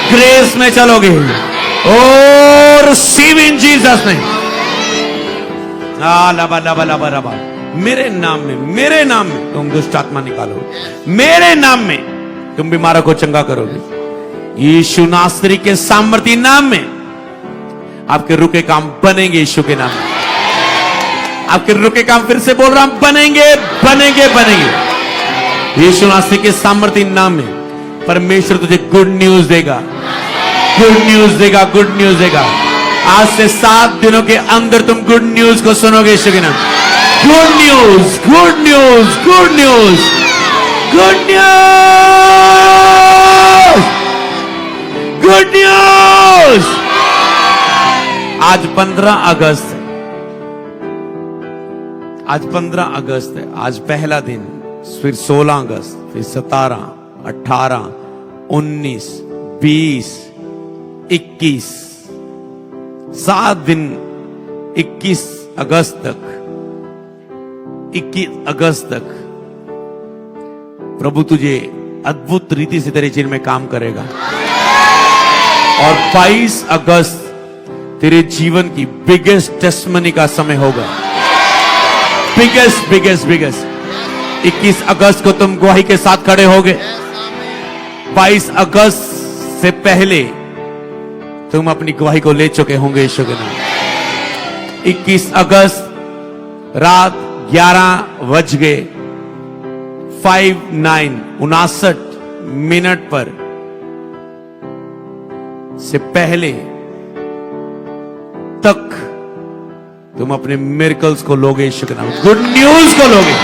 ग्रेस में चलोगे। ओ रिसीव इन जीसस नेम। लाबा लाबा लाबा लाबा। मेरे नाम में, मेरे नाम में तुम दुष्ट आत्मा निकालोगे, मेरे नाम में तुम बीमारों को चंगा करोगे। यीशु नासरी के सामर्थी नाम में आपके रुके काम बनेंगे यीशु के नाम में। आपके रुके काम, फिर से बोल रहा हूं, बनेंगे बनेंगे बनेंगे। यीशु नासरी के सामर्थी नाम में परमेश्वर तुझे गुड न्यूज देगा, गुड न्यूज देगा, गुड न्यूज देगा। आज से 7 दिनों के अंदर तुम गुड न्यूज को सुनोगे यीशु के नाम। Good news, good news, good news, good news, good news. आज 15 अगस्त है, आज 15 अगस्त है। आज पहला दिन, फिर 16 अगस्त, फिर 17, 18, 19, 20, 21, 7 दिन, 21 अगस्त तक, 21 अगस्त तक प्रभु तुझे अद्भुत रीति से तेरे जीवन में काम करेगा। और 22 अगस्त तेरे जीवन की बिगेस्ट टेस्टमनी का समय होगा। Biggest biggest biggest. 21 अगस्त को तुम गवाही के साथ खड़े होगे। 22 अगस्त से पहले तुम अपनी गवाही को ले चुके होंगे यीशु के नाम। 21 अगस्त रात 11 बज गए 59 मिनट पर से पहले तक तुम अपने मिरेकल्स को लोगे यीशु के नाम, गुड न्यूज को लोगे।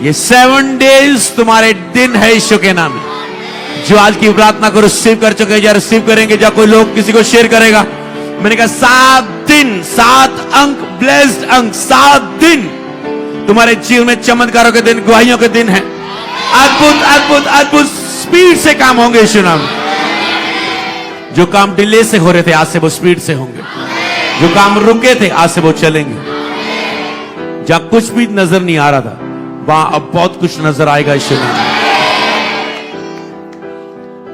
ये 7 डेज तुम्हारे दिन है यीशु के नाम में। जो आज की प्रार्थना को रिसीव कर चुके हैं या रिसीव करेंगे, या कोई लोग किसी को शेयर करेगा, मैंने कहा 7 दिन, 7 अंक, ब्लेस्ड अंक, 7 दिन तुम्हारे जीवन में चमत्कारों के दिन, गवाहियों के दिन है। अद्भुत अद्भुत अद्भुत स्पीड से काम होंगे यीशु नाम। जो काम डिले से हो रहे थे आज से वो स्पीड से होंगे। जो काम रुके थे आज से वो चलेंगे। जहां कुछ भी नजर नहीं आ रहा था वहां अब बहुत कुछ नजर आएगा यीशु नाम।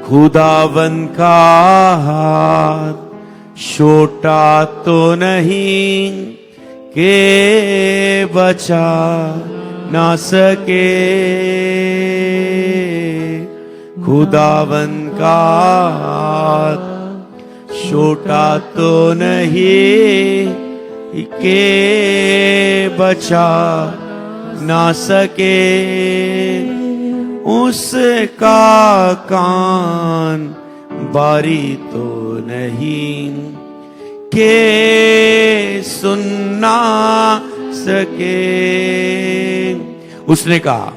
खुदावन का हाथ छोटा तो नहीं के बचा ना सके। खुदावन का हाथ छोटा तो नहीं के बचा ना सके। उसका कान बारी तो नहीं के सुनना सके। उसने कहा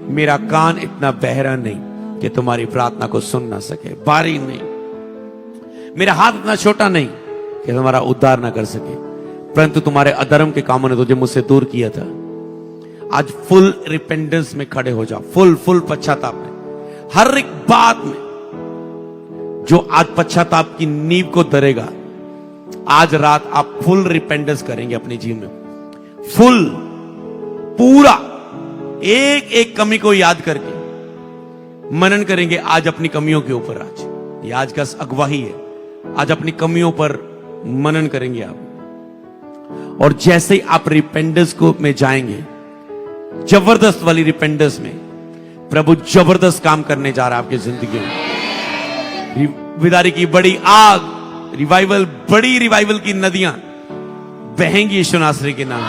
मेरा कान इतना बहरा नहीं कि तुम्हारी प्रार्थना को सुन ना सके, बारी नहीं। मेरा हाथ इतना छोटा नहीं कि तुम्हारा उद्धार ना कर सके, परंतु तुम्हारे अधर्म के कामों ने तुझे मुझसे दूर किया था। आज फुल रिपेंडेंस में खड़े हो जाओ, फुल पश्चाताप में, हर एक बात में। जो आज पश्चाताप की नींव को धरेगा, आज रात आप फुल रिपेंडेंस करेंगे अपने जीवन में। फुल पूरा एक एक कमी को याद करके मनन करेंगे आज अपनी कमियों के ऊपर। आज ये आज का अगवाही है। आज अपनी कमियों पर मनन करेंगे आप। और जैसे ही आप रिपेंडेंस को में जाएंगे, जबरदस्त वाली रिपेंडेंस में प्रभु जबरदस्त काम करने जा रहा है आपकी जिंदगी में। विदारी की बड़ी आग, रिवाइवल, बड़ी रिवाइवल की नदियां बहेंगी यीशु नासरी के नाम।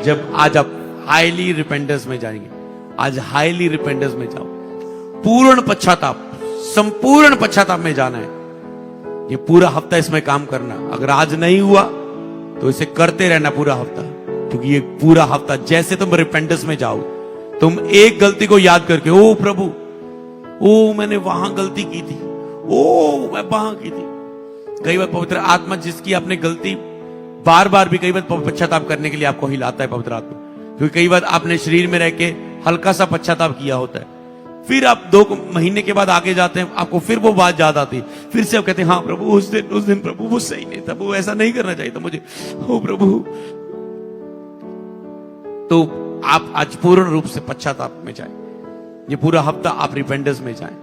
जब आज आप हाईली रिपेंडेंस में जाएंगे, आज हाईली रिपेंडेंस में जाओ। पूर्ण पश्चाताप, संपूर्ण पश्चाताप में जाना है। ये पूरा हफ्ता इसमें काम करना। अगर आज नहीं हुआ तो इसे करते रहना पूरा हफ्ता, क्योंकि ये पूरा हफ्ता जैसे तुम रिपेंडेंस में जाओ, तुम एक गलती को याद करके, ओ प्रभु, ओ मैंने वहां गलती की थी, ओ मैं वहां की थी। कई बार पवित्र आत्मा जिसकी आपने गलती बार बार भी कई बार पश्चाताप करने के लिए आपको हिलाता है पवित्र आत्मा, क्योंकि कई बार आपने शरीर में रह के हल्का सा पश्चाताप किया होता है, फिर आप 2 महीने के बाद आगे जाते हैं, आपको फिर वो बात याद आती, फिर से आप कहते हैं हाँ प्रभु उस दिन प्रभु वो सही नहीं था, वो ऐसा नहीं करना चाहिए था मुझे, ओ प्रभु। तो आप आज पूर्ण रूप से पश्चाताप में जाएं। ये पूरा हफ्ता आप रिपेंडेंस में जाएं,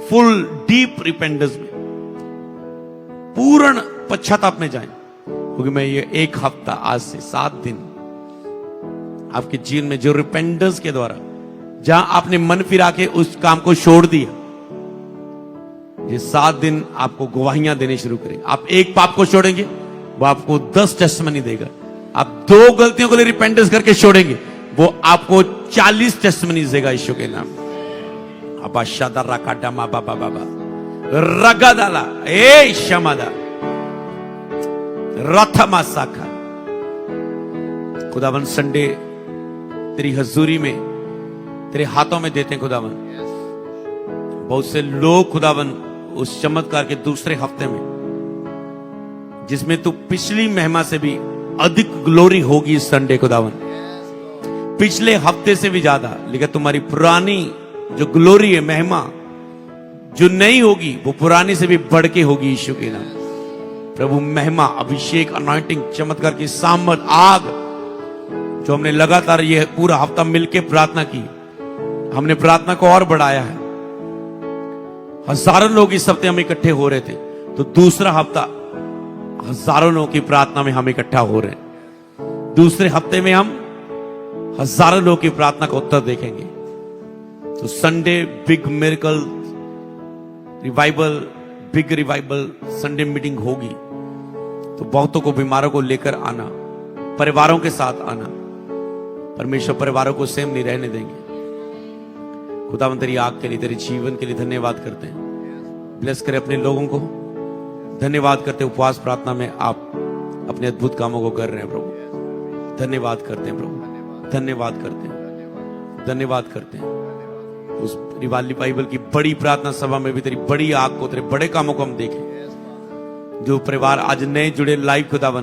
फुल डीप रिपेंडेंस में, पूर्ण पश्चाताप में जाएं, क्योंकि मैं ये एक हफ्ता आज से 7 दिन आपके जीवन में जो रिपेंडेंस के द्वारा जहां आपने मन फिरा के उस काम को छोड़ दिया, ये 7 दिन आपको गवाहियां देने शुरू करें। आप एक पाप को छोड़ेंगे, वो आपको 10 टेस्टिमनी देगा। आप 2 गलतियों के लिए रिपेंडेंस करके छोड़ेंगे, वो आपको 40 टेस्टिमनी देगा यीशु के नाम। अबा शादा राकाडा मा बाबा बाबा रगादाला ए शमादा रथमा साखा। खुदावन संडे तेरी हजूरी में तेरे हाथों में देते हैं खुदावन। बहुत से लोग खुदावन उस चमत्कार के दूसरे हफ्ते में, जिसमें तू पिछली महिमा से भी अधिक ग्लोरी होगी इस संडे खुदावन, पिछले हफ्ते से भी ज्यादा, लेकिन तुम्हारी पुरानी जो ग्लोरी है, महिमा जो नहीं होगी, वो पुरानी से भी बढ़ के होगी यीशु के नाम। प्रभु महिमा, अभिषेक, अनॉइंटिंग, चमत्कार की सामर्थ, आग, जो हमने लगातार ये पूरा हफ्ता मिलके प्रार्थना की, हमने प्रार्थना को और बढ़ाया है। हजारों लोग इस हफ्ते हम इकट्ठे हो रहे थे, तो दूसरा हफ्ता हजारों लोगों की प्रार्थना में हम इकट्ठा हो रहे हैं। दूसरे हफ्ते में हम हजारों लोगों की प्रार्थना का उत्तर देखेंगे। तो Sunday big miracle revival, big revival Sunday meeting होगी। तो बहुतों को, बीमारों को लेकर आना, परिवारों के साथ आना। परमेश्वर परिवारों को सेम नहीं रहने देंगे। खुदावंद तेरी आग के लिए, तेरे जीवन के लिए धन्यवाद करते हैं। ब्लेस करे अपने लोगों को, धन्यवाद करते हैं। उपवास प्रार्थना में आप अपने अद्भुत कामों को कर रहे हैं प्रभु, धन्यवाद करते हैं प्रभु, धन्यवाद करते हैं, धन्यवाद करते हैं। उस रिवाली बाइबल की बड़ी प्रार्थना सभा में भी तेरी बड़ी आग को, तेरे बड़े कामों को हम देखें। जो परिवार आज नए जुड़े लाइव खुदावन,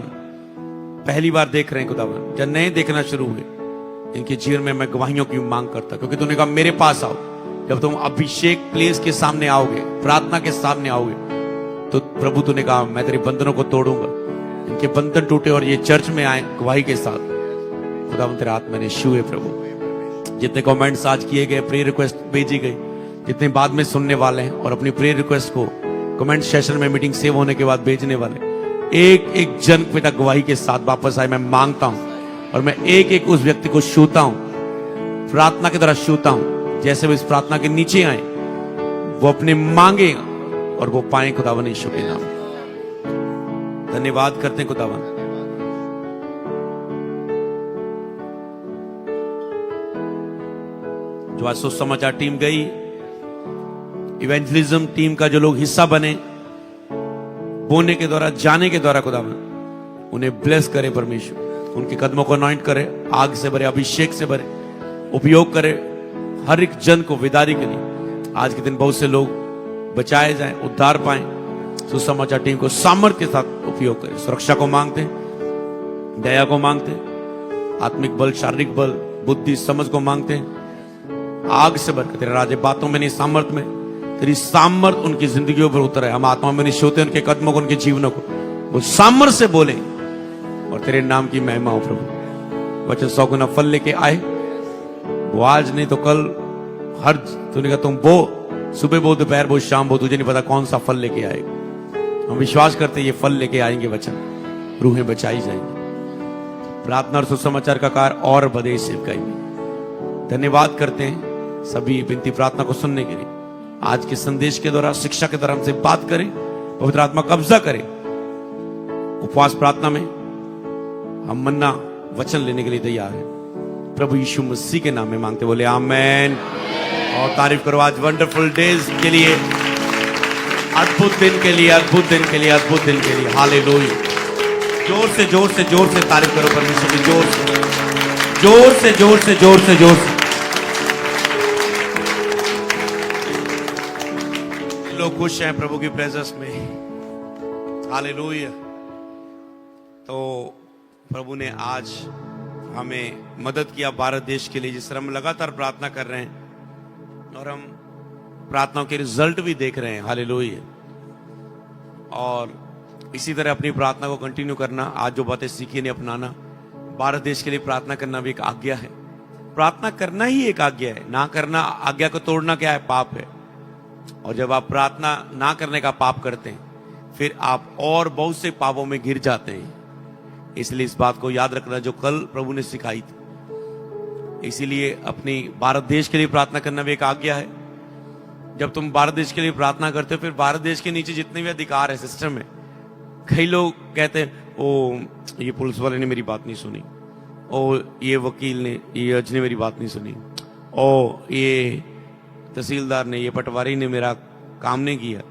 पहली बार देख रहे हैं खुदावन, या नए देखना शुरू हुए, इनके जीवन में मैं गवाहियों की मांग करता, क्योंकि तूने कहा मेरे पास आओ। जब तुम अभिषेक प्लेस के सामने आओगे, प्रार्थना के सामने आओगे, तो प्रभु तूने कहा मैं तेरे बंधनों को तोड़ूंगा। इनके बंधन टूटे और ये चर्च में आए गवाही के साथ। खुदावन तेरे हाथ में छुए प्रभु। जितने कमेंट्स आज किए गए, प्रेयर रिक्वेस्ट भेजी गई, जितने बाद में सुनने वाले हैं और अपनी प्रेयर रिक्वेस्ट को कमेंट सेशन में मीटिंग सेव होने के बाद भेजने वाले, एक एक जन पिता गवाही के साथ वापस आए। मैं मांगता हूं और मैं एक एक उस व्यक्ति को छूता हूं, प्रार्थना की तरह छूता हूं। जैसे वो इस प्रार्थना के नीचे आए, वो अपने मांगे और वो पाए खुदावन यीशु के नाम। धन्यवाद करते हैं खुदावन। जो आज सुसमाचार टीम गई, इवेंजलिज्म टीम का जो लोग हिस्सा बने, बोने के द्वारा, जाने के द्वारा खुदावन उन्हें ब्लेस करे परमेश्वर। उनके कदमों को अनॉइंट करे, आग से भरे, अभिषेक से भरे, उपयोग करे हर एक जन को विदारी के लिए। आज के दिन बहुत से लोग बचाए जाएं, उद्धार पाएं। सुसमाचार टीम को सामर्थ्य के साथ उपयोग करें। सुरक्षा को मांगते, दया को मांगते, आत्मिक बल, शारीरिक बल, बुद्धि, समझ को मांगते हैं। आग से भरकर तेरे राजे बातों में नहीं, सामर्थ में तेरी सामर्थ उनकी जिंदगियों पर उतर है। हम आत्मा में नहीं सोते, उनके कदमों को, उनके जीवनों को वो सामर्थ से बोले और तेरे नाम की महिमा हो प्रभु। वचन 100 गुना फल लेके आए, वो आज नहीं तो कल। हर तूने कहा तुम बो, सुबह बो, दोपहर बो, शाम बो, तुझे नहीं पता कौन सा फल लेके आएगा। हम विश्वास करते ये फल लेके आएंगे, वचन, रूहें बचाई जाएंगी। प्रार्थना और सुसमाचार का कार्य और बढ़े सेवकाई में। धन्यवाद करते हैं सभी विनती प्रार्थना को सुनने के लिए। आज के संदेश के द्वारा, शिक्षा के द्वारा हमसे बात करें, पवित्र आत्मा कब्जा करे। उपवास प्रार्थना में हम मन्ना वचन लेने के लिए तैयार हैं। प्रभु यीशु मसीह के नाम में मांगते, बोले आमेन। और तारीफ करो आज वंडरफुल डेज के लिए, अद्भुत दिन के लिए, अद्भुत दिन के लिए, अद्भुत दिन के लिए। हालेलुया। जोर से जोर से जोर से तारीफ करो परमेश्वर की, जोर से जोर से जोर से जोर से जोर से। लोग खुश हैं प्रभु की प्रेजेंस में? हालेलुया। तो प्रभु ने आज हमें मदद किया भारत देश के लिए, जिस तरह हम लगातार प्रार्थना कर रहे हैं और हम प्रार्थनाओं के रिजल्ट भी देख रहे हैं। हालेलुया। और इसी तरह अपनी प्रार्थना को कंटिन्यू करना, आज जो बातें सीखी ने अपनाना। भारत देश के लिए प्रार्थना करना भी एक आज्ञा है। प्रार्थना करना ही एक आज्ञा है, ना करना आज्ञा को तोड़ना क्या है? पाप है। और जब आप प्रार्थना ना करने का पाप करते हैं, फिर आप और बहुत से पापों में गिर जाते हैं। इसलिए इस बात को याद रखना जो कल प्रभु ने सिखाई थी। इसीलिए अपनी भारत देश के लिए प्रार्थना करना भी एक आज्ञा है। जब तुम भारत देश के लिए प्रार्थना करते हो, फिर भारत देश के नीचे जितने भी अधिकार है सिस्टम है, कई लोग कहते हैं ओ ये पुलिस वाले ने मेरी बात नहीं सुनी, ओ ये वकील ने, ये जज ने मेरी बात नहीं सुनी, ओ ये तहसीलदार ने, ये पटवारी ने मेरा काम नहीं किया,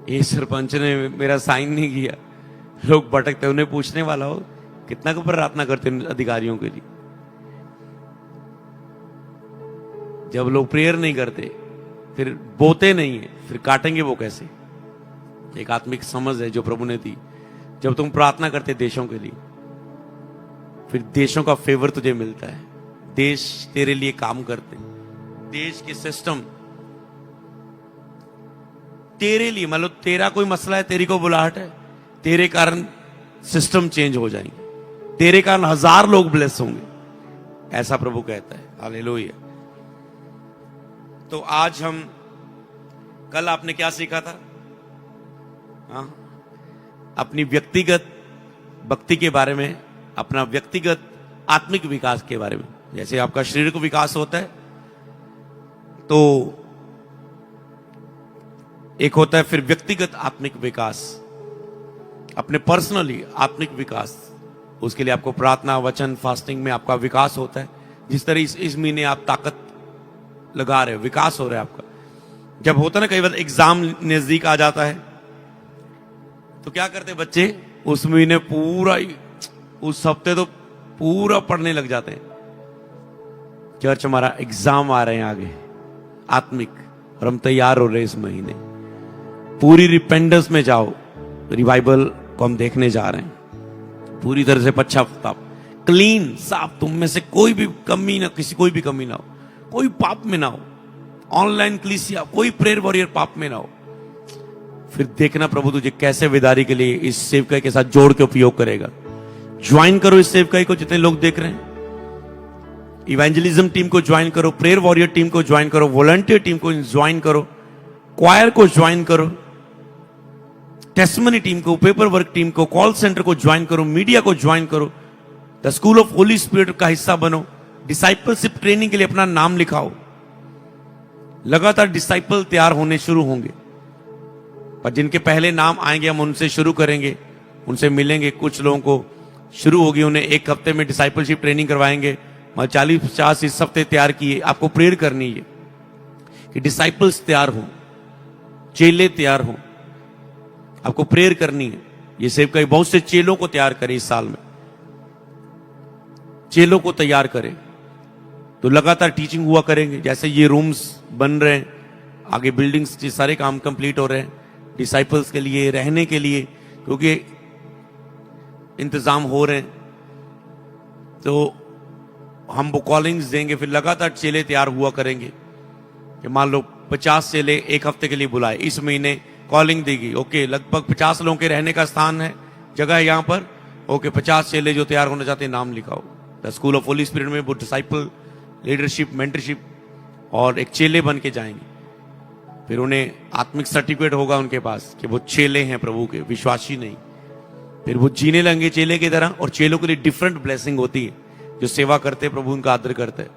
ये सरपंच ने मेरा साइन नहीं किया। लोग भटकते, उन्हें पूछने वाला हो कितना को प्रार्थना करते हैं अधिकारियों के लिए। जब लोग प्रेयर नहीं करते, फिर बोते नहीं है, फिर काटेंगे वो कैसे? एक आत्मिक समझ है जो प्रभु ने दी। जब तुम प्रार्थना करते देशों के लिए, फिर देशों का फेवर तुझे मिलता है। देश तेरे लिए काम करते, देश के सिस्टम तेरे लिए, मतलब तेरा कोई मसला है, तेरी को बुलाहट है, तेरे कारण सिस्टम चेंज हो जाएंगे, तेरे कारण 1000 लोग ब्लेस होंगे, ऐसा प्रभु कहता है। हालेलुया। तो आज हम, कल आपने क्या सीखा था? हाँ, अपनी व्यक्तिगत भक्ति के बारे में, अपना व्यक्तिगत आत्मिक विकास के बारे में। जैसे आपका शरीर को विकास होता है, तो एक होता है फिर व्यक्तिगत आत्मिक विकास, अपने पर्सनली आत्मिक विकास। उसके लिए आपको प्रार्थना, वचन, फास्टिंग में आपका विकास होता है। जिस तरह इस महीने आप ताकत लगा रहे हो, विकास हो रहा है आपका। जब होता है ना, कई बार एग्जाम नजदीक आ जाता है, तो क्या करते बच्चे? उस महीने पूरा, उस हफ्ते तो पूरा पढ़ने लग जाते हैं। चर्च, हमारा एग्जाम आ रहे हैं आगे आत्मिक, और हम तैयार हो रहे हैं इस महीने। पूरी रिपेंडेंस में जाओ। रिवाइवल को हम देखने जा रहे हैं, पूरी तरह से पश्चाताप, क्लीन, साफ। तुम में से कोई भी कमी ना, कोई भी कमी ना हो, कोई पाप में ना हो। ऑनलाइन क्लीसिया, कोई प्रेयर वॉरियर पाप में ना हो। फिर देखना प्रभु तुझे कैसे विदारी के लिए इस सेवकाई के साथ जोड़ के उपयोग करेगा। ज्वाइन करो इस सेवकाई को, जितने लोग देख रहे हैं। इवेंजलिज्म टीम को ज्वाइन करो, प्रेयर वॉरियर टीम को ज्वाइन करो, वॉलंटियर टीम को ज्वाइन करो, क्वायर को ज्वाइन करो, टेस्टमनी टीम को, पेपर वर्क टीम को, कॉल सेंटर को ज्वाइन करो, मीडिया को ज्वाइन करो, the school of holy spirit का हिस्सा बनो। डिसाइपलशिप ट्रेनिंग के लिए अपना नाम लिखाओ। लगातार डिसाइपल तैयार होने शुरू होंगे, पर जिनके पहले नाम आएंगे हम उनसे शुरू करेंगे, उनसे मिलेंगे। कुछ लोगों को शुरू होगी, उन्हें एक हफ्ते में डिसाइपलशिप ट्रेनिंग करवाएंगे। 40-50 इस हफ्ते तैयार किए। आपको प्रेयर करनी है कि डिसाइपल्स तैयार हो, चेले तैयार हो। आपको प्रेयर करनी है। ये सेवकाई बहुत से चेलों को तैयार करे, इस साल में चेलों को तैयार करे। तो लगातार टीचिंग हुआ करेंगे। जैसे ये रूम्स बन रहे हैं, आगे बिल्डिंग्स के सारे काम कंप्लीट हो रहे हैं डिसाइपल्स के लिए, रहने के लिए, क्योंकि इंतजाम हो रहे हैं। तो हम वो कॉलिंग्स देंगे, फिर लगातार चेले तैयार हुआ करेंगे। कि मान लो 50 चेले एक हफ्ते के लिए बुलाए, इस महीने कॉलिंग देगी। ओके, लगभग 50 लोगों के रहने का स्थान है, जगह है यहाँ पर। ओके, 50 चेले जो तैयार होना चाहते हैं नाम लिखाओ। The school of holy spirit में वो डिसाइपल, लीडरशिप, मेंटरशिप और एक चेले बन के जाएंगे। फिर उन्हें आत्मिक सर्टिफिकेट होगा उनके पास कि वो चेले हैं प्रभु के, विश्वासी नहीं। फिर वो जीने लगेंगे चेले की तरह। और चेलों के लिए डिफरेंट ब्लेसिंग होती है। जो सेवा करते प्रभु उनका आदर करते हैं,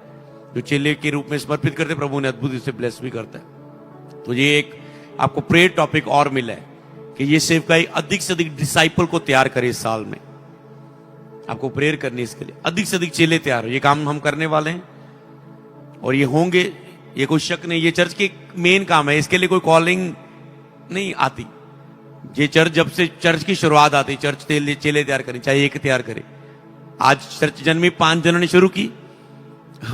जो चेले के रूप में समर्पित करते प्रभु उन्हें अद्भुत से ब्लेस भी करता है। तो ये एक आपको प्रेयर टॉपिक और मिला है कि ये सेवकाई अधिक से अधिक डिसाइपल को तैयार करे। इस साल में आपको प्रेयर करनी, इसके लिए अधिक से अधिक चेले तैयार हो। ये काम हम करने वाले हैं और ये होंगे, ये कोई शक नहीं। ये चर्च के मेन काम है, इसके लिए कोई कॉलिंग नहीं आती। ये चर्च, जब से चर्च की शुरुआत आती, चर्च चेले तैयार करें, चाहे एक तैयार करे। आज चर्च जन में 5 जनों ने शुरू की,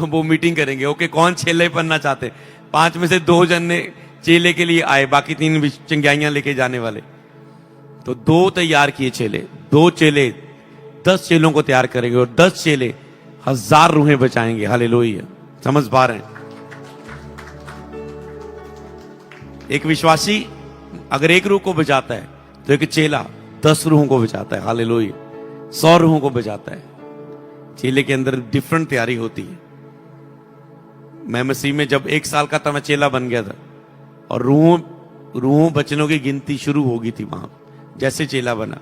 वो मीटिंग करेंगे। ओके, कौन चेले बनना चाहते? 5 में से 2 जन ने चेले के लिए आए, बाकी 3 चंगाइयां लेके जाने वाले। तो 2 तैयार किए चेले, 2 चेले 10 चेलों को तैयार करेंगे और 10 चेले 1000 रूहें बचाएंगे। हालेलुया। समझ पा रहे हैं? एक विश्वासी अगर 1 रूह को बचाता है तो एक चेला 10 रूहों को बचाता है। हालेलुया। 100 रूहों को बचाता है। चेले के अंदर डिफरेंट तैयारी होती है। मैं मसीह में जब 1 साल का था, मैं चेला बन गया था और रूहों बचनों की गिनती शुरू हो गई थी वहां। जैसे चेला बना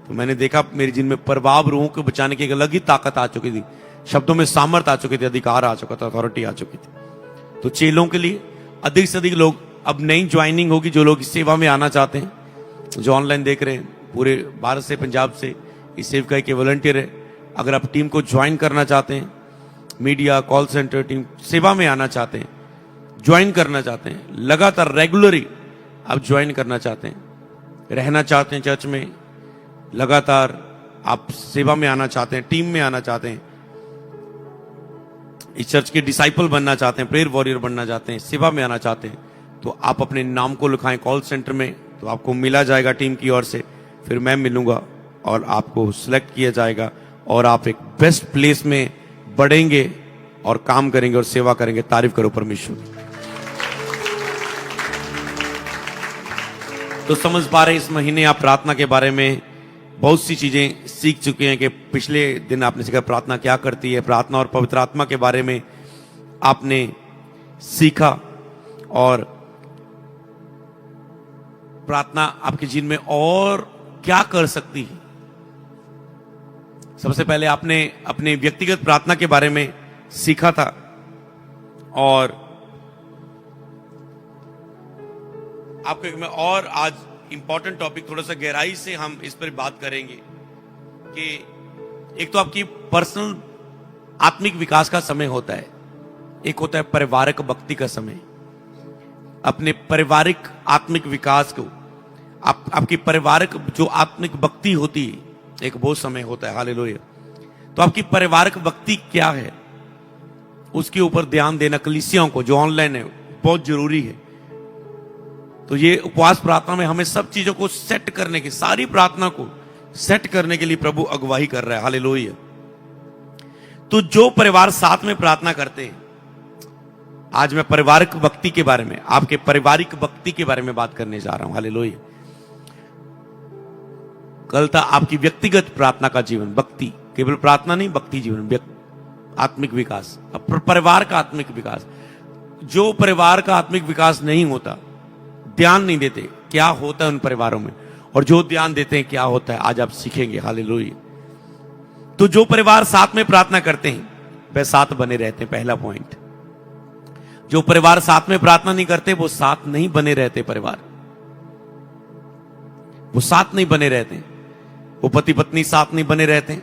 तो मैंने देखा मेरी जिनमें प्रभाव, रूहों को बचाने की एक अलग ही ताकत आ चुकी थी, शब्दों में सामर्थ आ चुकी थी, अधिकार आ चुका था, अथॉरिटी आ चुकी थी। तो चेलों के लिए अधिक से अधिक लोग, अब नई ज्वाइनिंग होगी, जो लोग इस सेवा में आना चाहते हैं, जो ऑनलाइन देख रहे हैं, पूरे भारत से, पंजाब से, इस सेवकाई के वॉलंटियर है। अगर आप टीम को ज्वाइन करना चाहते हैं, मीडिया, कॉल सेंटर टीम, सेवा में आना चाहते हैं, ज्वाइन करना चाहते हैं, लगातार रेगुलरली आप ज्वाइन करना चाहते हैं, रहना चाहते हैं चर्च में, लगातार आप सेवा में आना चाहते हैं, टीम में आना चाहते हैं, इस चर्च के डिसाइपल बनना चाहते हैं, प्रेयर वॉरियर बनना चाहते हैं, सेवा में आना चाहते हैं, तो आप अपने नाम को लिखाएं कॉल सेंटर में, तो आपको मिला जाएगा टीम की ओर से। फिर मैं मिलूंगा और आपको सिलेक्ट किया जाएगा और आप एक बेस्ट प्लेस में बढ़ेंगे और काम करेंगे और सेवा करेंगे। तारीफ करो परमेश्वर की। तो समझ पा रहे, इस महीने आप प्रार्थना के बारे में बहुत सी चीजें सीख चुके हैं कि पिछले दिन आपने सीखा प्रार्थना क्या करती है, प्रार्थना और पवित्र आत्मा के बारे में आपने सीखा, और प्रार्थना आपके जीवन में और क्या कर सकती है। सबसे पहले आपने अपने व्यक्तिगत प्रार्थना के बारे में सीखा था, और आपको एक मैं और आज इंपॉर्टेंट टॉपिक, थोड़ा सा गहराई से हम इस पर बात करेंगे कि एक तो आपकी पर्सनल आत्मिक विकास का समय होता है, एक होता है पारिवारिक भक्ति का समय। अपने पारिवारिक आत्मिक विकास को, आपकी पारिवारिक जो आत्मिक भक्ति होती है, एक वो समय होता है। हालेलुया। तो आपकी पारिवारिक भक्ति क्या है, उसके ऊपर ध्यान देना कलीसियाओं को, जो ऑनलाइन है, बहुत जरूरी है। तो ये उपवास प्रार्थना में हमें सब चीजों को सेट करने की, सारी प्रार्थना को सेट करने के लिए प्रभु अगुवाई कर रहा है। हालेलुया। तो जो परिवार साथ में प्रार्थना करते हैं, आज मैं पारिवारिक भक्ति के बारे में, आपके पारिवारिक भक्ति के बारे में बात करने जा रहा हूं। हालेलुया। कल था आपकी व्यक्तिगत प्रार्थना का जीवन, भक्ति, केवल प्रार्थना नहीं, भक्ति जीवन, आत्मिक विकास, परिवार का आत्मिक विकास। जो परिवार का आत्मिक विकास नहीं होता, ध्यान नहीं देते, क्या होता है उन परिवारों में, और जो ध्यान देते हैं क्या होता है, आज आप सीखेंगे। हालेलुया। तो जो परिवार साथ में प्रार्थना करते हैं वह साथ बने रहते हैं, पहला पॉइंट। जो परिवार साथ में प्रार्थना नहीं करते वो साथ नहीं बने रहते, परिवार वो साथ नहीं बने रहते, वो पति पत्नी साथ नहीं बने रहते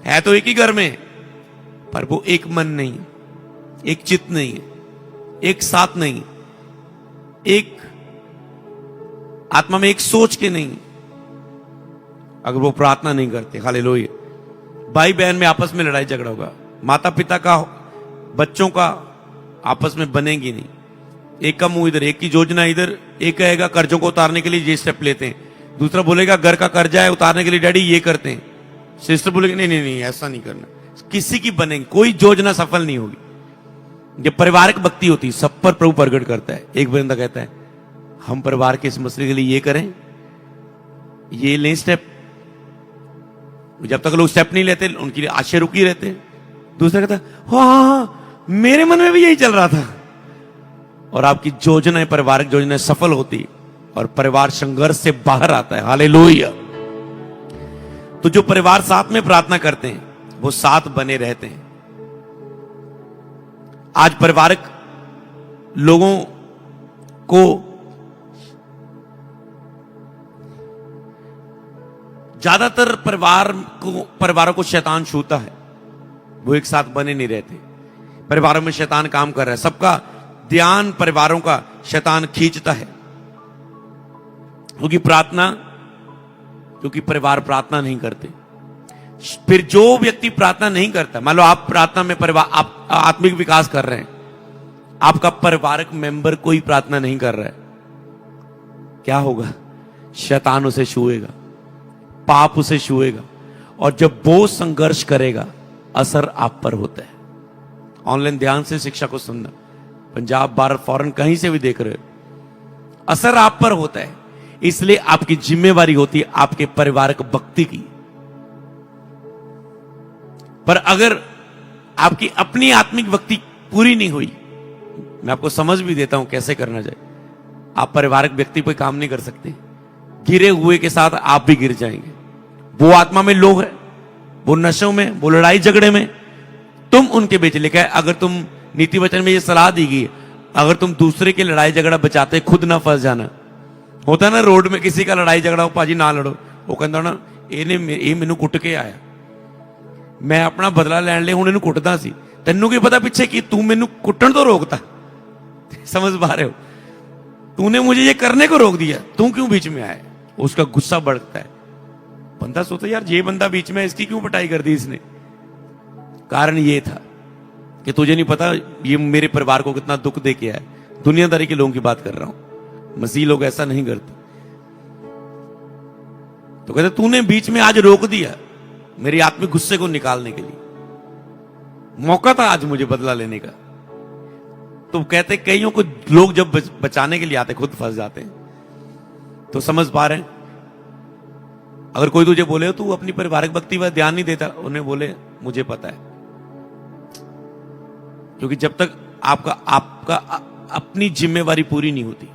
है, तो एक ही घर में, पर वो एक मन नहीं, एक चित्त नहीं है, एक साथ नहीं, एक आत्मा में एक सोच के नहीं, अगर वो प्रार्थना नहीं करते। हालेलुया। भाई बहन में आपस में लड़ाई झगड़ा होगा, माता पिता का, बच्चों का आपस में बनेगी नहीं। एक का मुंह इधर, एक की योजना इधर, एक कहेगा कर्जों को उतारने के लिए ये स्टेप लेते हैं, दूसरा बोलेगा घर का कर्जा है उतारने के लिए डैडी ये करते हैं, सिस्टर बोलेगी नहीं नहीं नहीं ऐसा नहीं करना, किसी की बनेगी, कोई योजना सफल नहीं होगी। जब पारिवारिक भक्ति होती है, सब पर प्रभु प्रकट करता है। एक बंदा कहता है हम परिवार के इस मसले के लिए ये करें, ये लें स्टेप, जब तक लोग स्टेप नहीं लेते उनके लिए आशय रुकी रहते। दूसरा कहता है हाँ मेरे मन में भी यही चल रहा था, और आपकी योजनाएं, पारिवारिक योजनाएं सफल होती और परिवार संघर्ष से बाहर आता है। हालेलुया। तो जो परिवार साथ में प्रार्थना करते हैं वो साथ बने रहते हैं। आज पारिवारिक लोगों को ज्यादातर परिवारों को शैतान छूता है, वो एक साथ बने नहीं रहते। परिवारों में शैतान काम कर रहा है, सबका ध्यान परिवारों का शैतान खींचता है, क्योंकि परिवार प्रार्थना नहीं करते। फिर जो व्यक्ति प्रार्थना नहीं करता, मान लो आप प्रार्थना में परिवार, आप आत्मिक विकास कर रहे हैं, आपका परिवारक मेंबर कोई प्रार्थना नहीं कर रहा है, क्या होगा? शैतान उसे छुएगा, पाप उसे छुएगा, और जब वो संघर्ष करेगा असर आप पर होता है। ऑनलाइन ध्यान से शिक्षा को सुनना, पंजाब, भारत, फॉरेन कहीं से भी देख रहे हो, असर आप पर होता है। इसलिए आपकी जिम्मेवारी होती है आपके परिवारक भक्ति की। पर अगर आपकी अपनी आत्मिक भक्ति पूरी नहीं हुई, मैं आपको समझ भी देता हूं कैसे करना चाहिए। आप परिवारक व्यक्ति पे काम नहीं कर सकते, गिरे हुए के साथ आप भी गिर जाएंगे। वो आत्मा में लो है, वो नशों में, वो लड़ाई झगड़े में, तुम उनके बीच। लिखा है अगर तुम, नीति वचन में ये सलाह दी गई, अगर तुम दूसरे की लड़ाई झगड़ा बचाते खुद ना फंस जाना। होता ना रोड में किसी का लड़ाई झगड़ा हो, पाजी ना लड़ो, वो कहता ना ये मैनू कुट के आया, मैं अपना बदला लैन ले, हुण इहनूं कुटदा सी, तैनू की पता पिछे कि तू मैनू कुटण तो रोकता। समझ पा रहे हो? तूने मुझे ये करने को रोक दिया, तू क्यों बीच में आया? उसका गुस्सा बढ़ता है। बंदा सोचता यार ये बंदा बीच में, इसकी क्यों पिटाई कर दी इसने? कारण ये था कि तुझे नहीं पता ये मेरे परिवार को कितना दुख दे के आया। दुनियादारी के लोगों की बात कर रहा हूं, मसीह लोग ऐसा नहीं करते। तो कहते तूने बीच में आज रोक दिया मेरी आत्मिक गुस्से को निकालने के लिए, मौका था आज मुझे बदला लेने का। तो कहते कईयों को लोग जब बचाने के लिए आते खुद फंस जाते हैं। तो समझ पा रहे हैं? अगर कोई तुझे बोले तू अपनी परिवारिक भक्ति पर ध्यान नहीं देता, उन्हें बोले मुझे पता है, क्योंकि जब तक आपका अपनी जिम्मेवारी पूरी नहीं होती,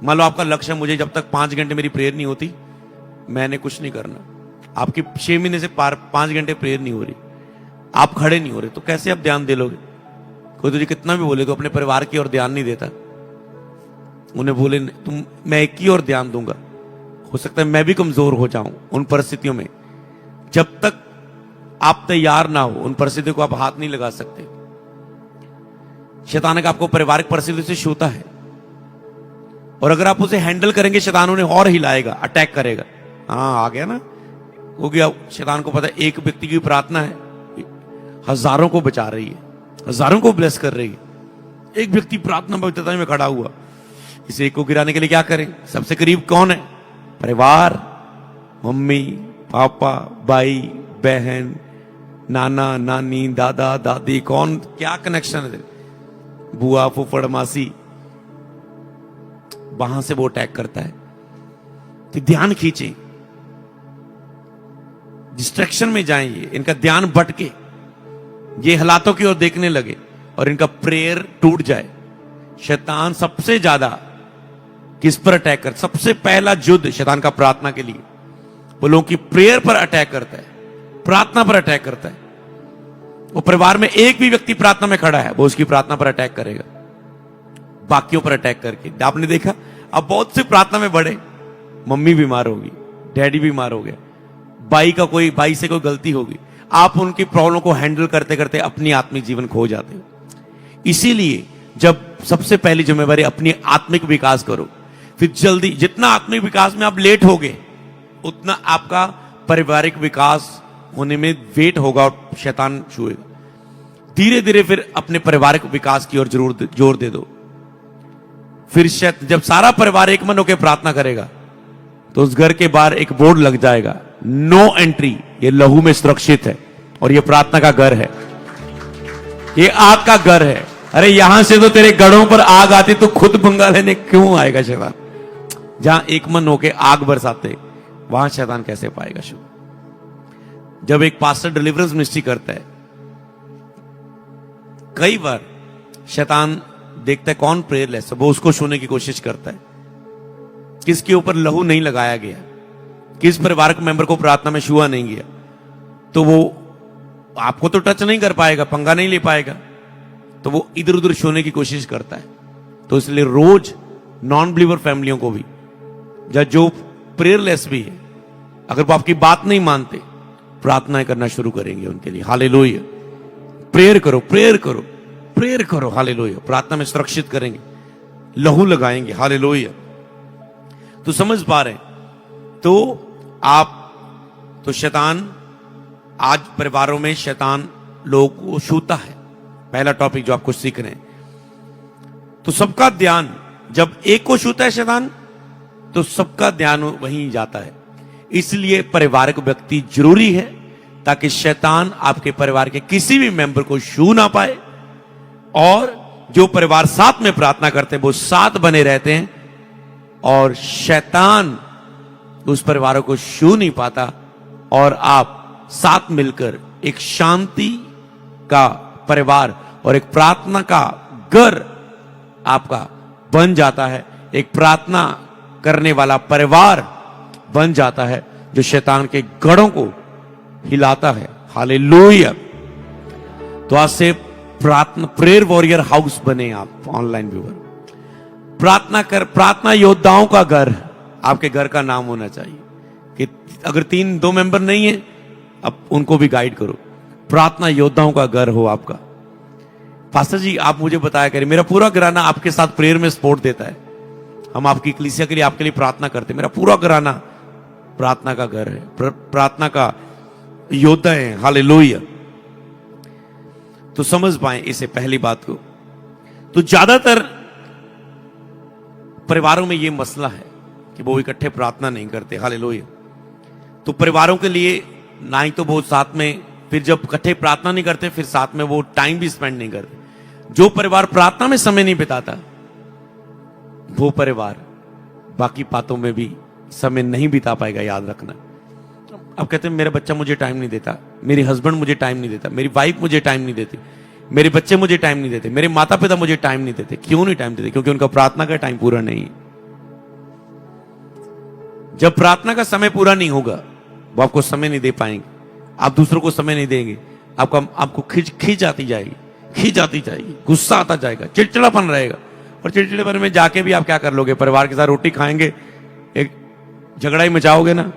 मान लो आपका लक्ष्य है मुझे जब तक 5 घंटे मेरी प्रेयर नहीं होती मैंने कुछ नहीं करना। आपकी 6 महीने से 5 घंटे प्रेयर नहीं हो रही, आप खड़े नहीं हो रहे, तो कैसे आप ध्यान दे लोगे? कोई तुझे कितना भी बोले तो अपने परिवार की ओर ध्यान नहीं देता, उन्हें बोले तुम, मैं एक ही ओर ध्यान दूंगा। हो सकता है मैं भी कमजोर हो जाऊं उन परिस्थितियों में। जब तक आप तैयार ना हो उन परिस्थितियों को आप हाथ नहीं लगा सकते। शैतान आपको पारिवारिक परिस्थितियों से छूता है, और अगर आप उसे हैंडल करेंगे शैतान उन्हें और हिलाएगा, अटैक करेगा। हाँ, आ गया ना, हो गया। शैतान को पता है एक व्यक्ति की प्रार्थना है हजारों को बचा रही है, हजारों को ब्लेस कर रही है। एक व्यक्ति प्रार्थना पवित्रता में खड़ा हुआ, इसे एक को गिराने के लिए क्या करें? सबसे करीब कौन है? परिवार, मम्मी पापा, भाई बहन, नाना नानी, दादा दादी, कौन, क्या कनेक्शन है? बुआ फूफड़ मासी, वहां से वो अटैक करता है। तो ध्यान खींचे, डिस्ट्रैक्शन में जाएं, ये इनका ध्यान भटके, ये हालातों की ओर देखने लगे और इनका प्रेयर टूट जाए। शैतान सबसे ज्यादा किस पर अटैक करता? सबसे पहला युद्ध शैतान का प्रार्थना के लिए, वो लोगों की प्रेयर पर अटैक करता है, प्रार्थना पर अटैक करता है। वो परिवार में एक भी व्यक्ति प्रार्थना में खड़ा है वो उसकी प्रार्थना पर अटैक करेगा, बाकियों पर अटैक करके। आपने देखा अब बहुत से प्रार्थना में बड़े, मम्मी बीमार होगी, डैडी बीमार हो गया, भाई से कोई गलती होगी, आप उनकी प्रॉब्लम को हैंडल करते करते अपनी आत्मिक जीवन खो जाते हो। इसीलिए जब सबसे पहली जिम्मेवारी अपनी आत्मिक विकास करो, फिर जल्दी, जितना आत्मिक विकास में आप लेट होगे उतना आपका पारिवारिक विकास होने में वेट होगा और शैतान छुएगा। धीरे धीरे फिर अपने पारिवारिक विकास की ओर जरूर जोर दे दो। फिर जब सारा परिवार एक मन होकर प्रार्थना करेगा तो उस घर के बाहर एक बोर्ड लग जाएगा, नो एंट्री, ये लहू में सुरक्षित है और ये प्रार्थना का घर है, ये आग का घर है। अरे यहां से तो तेरे गढ़ों पर आग आती तो खुद पंगा लेने क्यों आएगा शैतान? जहां एक मन होके आग बरसाते वहां शैतान कैसे पाएगा शुभ? जब एक पास्टर डिलीवरेंस मिनिस्ट्री करता है, कई बार शैतान देखता है कौन प्रेयरलेस है, वो उसको छूने की कोशिश करता है। किसके ऊपर लहू नहीं लगाया गया, किस परिवारक मेंबर को प्रार्थना में छुआ नहीं गया, तो वो आपको तो टच नहीं कर पाएगा, पंगा नहीं ले पाएगा, तो वो इधर उधर छूने की कोशिश करता है। तो इसलिए रोज नॉन बिलीवर फैमिलियों को भी, या जो प्रेयरलेस भी है, अगर वो आपकी बात नहीं मानते, प्रार्थनाएं करना शुरू करेंगे उनके लिए। हालेलुया, प्रेयर करो, प्रेयर करो, प्रेयर करो। हालेलुया, प्रार्थना में सुरक्षित करेंगे, लहू लगाएंगे। हालेलुया। तो समझ पा रहे हैं? तो शैतान आज परिवारों में शैतान लोगों को छूता है। पहला टॉपिक जो आपको सीख रहे हैं, तो सबका ध्यान जब एक को छूता है शैतान, तो सबका ध्यान वहीं जाता है। इसलिए पारिवारिक व्यक्ति जरूरी है, ताकि शैतान आपके परिवार के किसी भी मेंबर को छू ना पाए, और जो परिवार साथ में प्रार्थना करते हैं वो साथ बने रहते हैं, और शैतान उस परिवारों को छू नहीं पाता, और आप साथ मिलकर एक शांति का परिवार और एक प्रार्थना का घर आपका बन जाता है। एक प्रार्थना करने वाला परिवार बन जाता है, जो शैतान के गढ़ों को हिलाता है। हालेलुया। तो आज से प्रार्थना प्रेयर वॉरियर हाउस बने आप, ऑनलाइन व्यूअर। प्रार्थना योद्धाओं का घर आपके घर का नाम होना चाहिए, कि अगर 2 मेंबर नहीं है, अब उनको भी गाइड करो। प्रार्थना योद्धाओं का घर हो आपका। पास्टर जी आप मुझे बताया करें, मेरा पूरा घराना आपके साथ प्रेयर में सपोर्ट देता है, हम आपकी कलीसिया के लिए आपके लिए प्रार्थना करते हैं। मेरा पूरा घराना प्रार्थना का घर है, प्रार्थना का योद्धा है। हालेलुया। तो समझ पाए इसे पहली बात को। तो ज्यादातर परिवारों में यह मसला है कि वो इकट्ठे प्रार्थना नहीं करते। हालेलुया। तो परिवारों के लिए ना ही तो वो साथ में, फिर जब इकट्ठे प्रार्थना नहीं करते, फिर साथ में वो टाइम भी स्पेंड नहीं करते। जो परिवार प्रार्थना में समय नहीं बिताता, वो परिवार बाकी बातों में भी समय नहीं बिता पाएगा, याद रखना। अब कहते हैं मेरा बच्चा मुझे टाइम नहीं देता, मेरी हस्बैंड मुझे टाइम नहीं देता, मेरी वाइफ मुझे टाइम नहीं देती, मेरे बच्चे मुझे टाइम नहीं देते, मेरे माता पिता मुझे टाइम नहीं देते। क्यों नहीं टाइम देते? क्योंकि उनका प्रार्थना का टाइम पूरा नहीं है। जब प्रार्थना का समय पूरा नहीं होगा, वो आपको समय नहीं दे पाएंगे, आप दूसरों को समय नहीं देंगे, आपको खिंच आती जाएगी, गुस्सा आता जाएगा, चिड़चिड़ापन रहेगा। और चिड़चिड़ेपन में जाके भी आप क्या कर लोगे? परिवार के साथ रोटी खाएंगे, एक झगड़ा ही मचाओगे ना,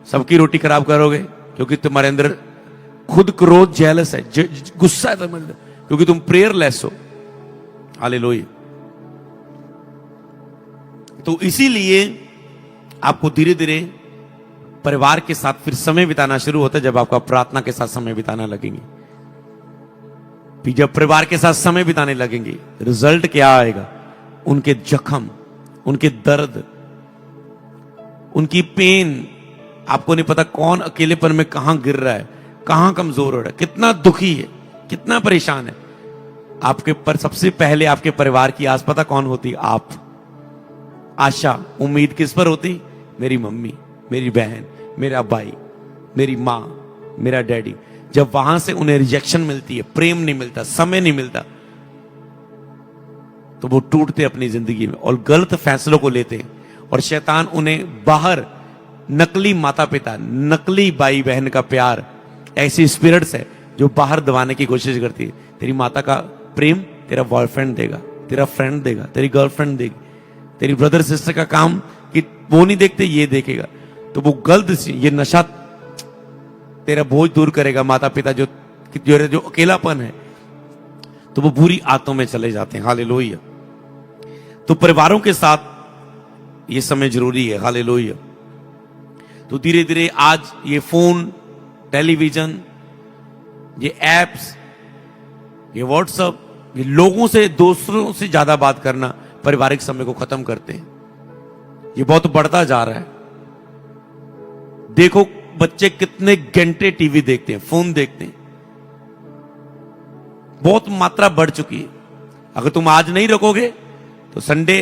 सबकी रोटी खराब करोगे, क्योंकि तुम्हारे अंदर खुद क्रोध जेलस है, गुस्सा है तुम्हारे अंदर, क्योंकि तुम प्रेयरलेस हो। हालेलुया। तो इसीलिए आपको धीरे धीरे परिवार के साथ फिर समय बिताना शुरू होता है, जब आपका प्रार्थना के साथ समय बिताना लगेंगे। फिर जब परिवार के साथ समय बिताने लगेंगे, रिजल्ट क्या आएगा? उनके जख्म, उनके दर्द, उनकी पेन, आपको नहीं पता कौन अकेलेपन में कहां गिर रहा है, कहां कमजोर हो रहा है, कितना दुखी है, कितना परेशान है। आपके पर सबसे पहले आपके परिवार की आस पता कौन होती? आप। आशा, उम्मीद किस पर होती? मेरी मम्मी, मेरी बहन, मेरा भाई, मेरी मां, मेरा डैडी। जब वहां से उन्हें रिजेक्शन मिलती है, प्रेम नहीं मिलता, समय नहीं मिलता, तो वो टूटते अपनी जिंदगी में और गलत फैसलों को लेते हैं। और शैतान उन्हें बाहर नकली माता पिता, नकली भाई बहन का प्यार, ऐसी स्पिरिट्स है जो बाहर दबाने की कोशिश करती है। तेरी माता का प्रेम तेरा बॉयफ्रेंड देगा, तेरा फ्रेंड देगा, तेरी गर्लफ्रेंड देगी, तेरी ब्रदर सिस्टर का काम कि वो नहीं देखते, ये देखेगा। तो वो गलत, ये नशा तेरा बोझ दूर करेगा। माता पिता जो अकेलापन है, तो वो बुरी आदतों में चले जाते हैं। हालेलुया। तो परिवारों के साथ ये समय जरूरी है। हालेलुया। तो धीरे धीरे आज ये फोन, टेलीविजन, ये एप्स, ये व्हाट्सएप, ये लोगों से, दोस्तों से ज्यादा बात करना पारिवारिक समय को खत्म करते हैं। ये बहुत बढ़ता जा रहा है। देखो बच्चे कितने घंटे टीवी देखते हैं, फोन देखते हैं, बहुत मात्रा बढ़ चुकी है। अगर तुम आज नहीं रोकोगे तो संडे,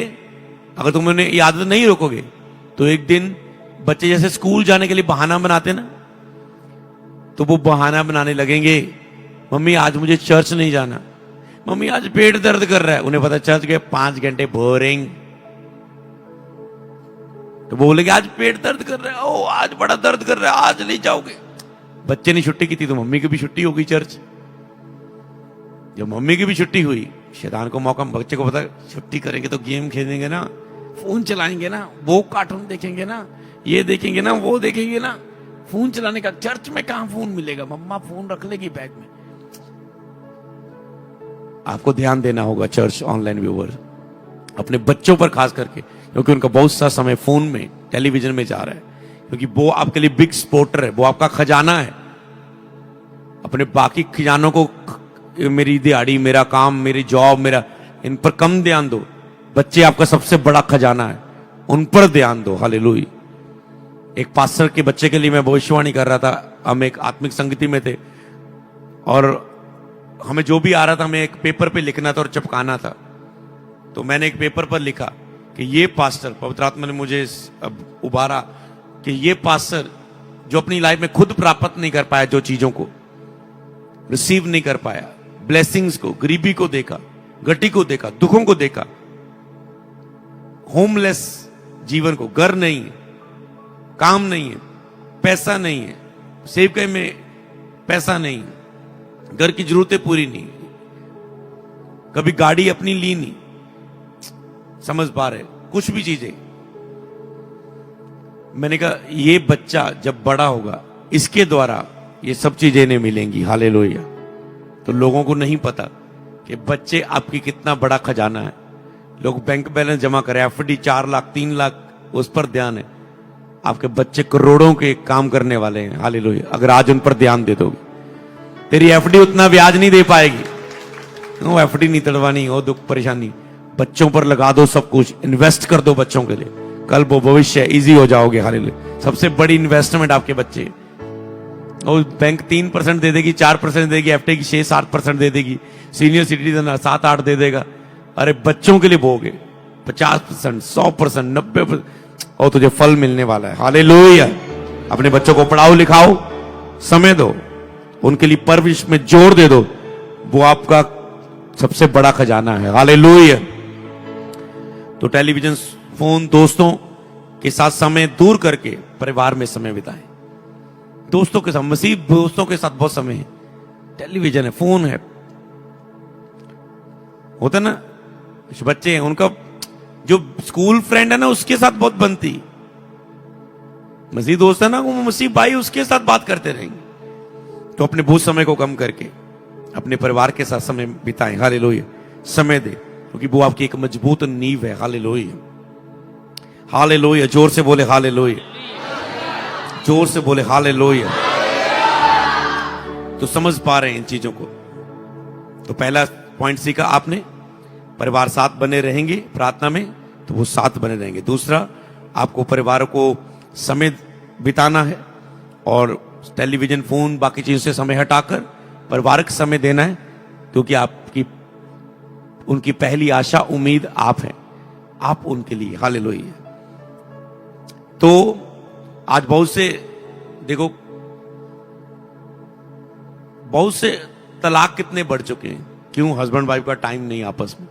अगर तुम उन्हें ये आदत नहीं रोकोगे तो एक दिन बच्चे जैसे स्कूल जाने के लिए बहाना बनाते ना, तो वो बहाना बनाने लगेंगे, मम्मी आज मुझे चर्च नहीं जाना, मम्मी आज पेट दर्द कर रहा है। उन्हें पता चर्च गए 5 घंटे बोरिंग, तो बोलेंगे आज पेट दर्द कर रहा है, ओ आज बड़ा दर्द कर रहा है, आज नहीं जाओगे। बच्चे ने छुट्टी की थी तो मम्मी की भी छुट्टी हो गई चर्च। जब मम्मी की भी छुट्टी हुई, शैतान को मौका, बच्चे को पता छुट्टी करेंगे तो गेम खेलेंगे ना, फोन चलाएंगे ना, वो कार्टून देखेंगे ना, ये देखेंगे ना, वो देखेंगे ना। फोन चलाने का, चर्च में कहां फोन मिलेगा, मम्मा फोन रख लेगी बैग में। आपको ध्यान देना होगा चर्च ऑनलाइन व्यूअर, अपने बच्चों पर खास करके, क्योंकि उनका बहुत सा समय फोन में, टेलीविजन में जा रहा है, क्योंकि वो आपके लिए बिग स्पोर्टर है, वो आपका खजाना है। अपने बाकी खजानों को, मेरी दिहाड़ी, मेरा काम, मेरी जॉब, मेरा इन पर कम ध्यान दो। बच्चे आपका सबसे बड़ा खजाना है, उन पर ध्यान दो। हालेलुया। एक पास्टर के बच्चे के लिए मैं भविष्यवाणी कर रहा था। हम एक आत्मिक संगति में थे और हमें जो भी आ रहा था हमें एक पेपर पे लिखना था और चिपकाना था। तो मैंने एक पेपर पर लिखा कि ये पास्टर, पवित्र आत्मा ने मुझे उबारा कि ये पास्टर जो अपनी लाइफ में खुद प्राप्त नहीं कर पाया, जो चीजों को रिसीव नहीं कर पाया, ब्लेसिंग्स को, गरीबी को देखा, गटी को देखा, दुखों को देखा, होमलेस जीवन को, घर नहीं है, काम नहीं है, पैसा नहीं है, सेवकाई में पैसा नहीं, घर की जरूरतें पूरी नहीं, कभी गाड़ी अपनी ली नहीं, समझ पा रहे कुछ भी चीजें। मैंने कहा ये बच्चा जब बड़ा होगा इसके द्वारा ये सब चीजें नहीं मिलेंगी। हालेलुया। तो लोगों को नहीं पता कि बच्चे आपकी कितना बड़ा खजाना है। लोग बैंक बैलेंस जमा करें, एफडी 4 लाख 3 लाख, उस पर ध्यान है। आपके बच्चे करोड़ों के काम करने वाले हैं। हालेलुया। अगर आज उन पर ध्यान दे दोगे, तेरी एफडी उतना ब्याज नहीं दे पाएगी। वो एफडी नहीं तड़वानी, हो दुख परेशानी, बच्चों पर लगा दो सब कुछ, इन्वेस्ट कर दो बच्चों के लिए, कल वो भविष्य इजी हो जाओगे। हालेलुया। सबसे बड़ी इन्वेस्टमेंट आपके बच्चे। और बैंक 3% दे देगी, 4% दे देगी, एफडी की 6-7% दे देगी, सीनियर सिटीजन 7-8 दे देगा। अरे बच्चों के लिए बोगे 50%, 100%, 90%, और तुझे फल मिलने वाला है। हालेलुया। अपने बच्चों को पढ़ाओ लिखाओ, समय दो, उनके लिए परवरिश में जोर दे दो, वो आपका सबसे बड़ा खजाना है। हालेलुया। तो टेलीविजन, फोन, दोस्तों के साथ समय दूर करके परिवार में समय बिताएं। दोस्तों के साथ, मसीह दोस्तों के साथ बहुत समय है। टेलीविजन है, फोन है, होता ना, बच्चे हैं उनका जो स्कूल फ्रेंड है ना उसके साथ बहुत बनती, मसीह दोस्त है ना वो मसीह भाई, उसके साथ बात करते रहेंगे। तो अपने भूत समय को कम करके अपने परिवार के साथ समय बिताएं। हालेलुया। समय दे, क्योंकि वो आपकी एक मजबूत नींव है। हालेलुया। हालेलुया। जोर से बोले हालेलुया। जोर से बोले हालेलुया। तो समझ पा रहे हैं इन चीजों को। तो पहला पॉइंट सीखा आपने, परिवार साथ बने रहेंगे प्रार्थना में तो वो साथ बने रहेंगे। दूसरा, आपको परिवार को समय बिताना है और टेलीविजन, फोन, बाकी चीजों से समय हटाकर परिवारिक समय देना है, क्योंकि आपकी उनकी पहली आशा उम्मीद आप हैं, आप उनके लिए। हालेलुया। तो आज बहुत से, देखो बहुत से तलाक कितने बढ़ चुके हैं। क्यों? हस्बैंड वाइफ का टाइम नहीं आपस में,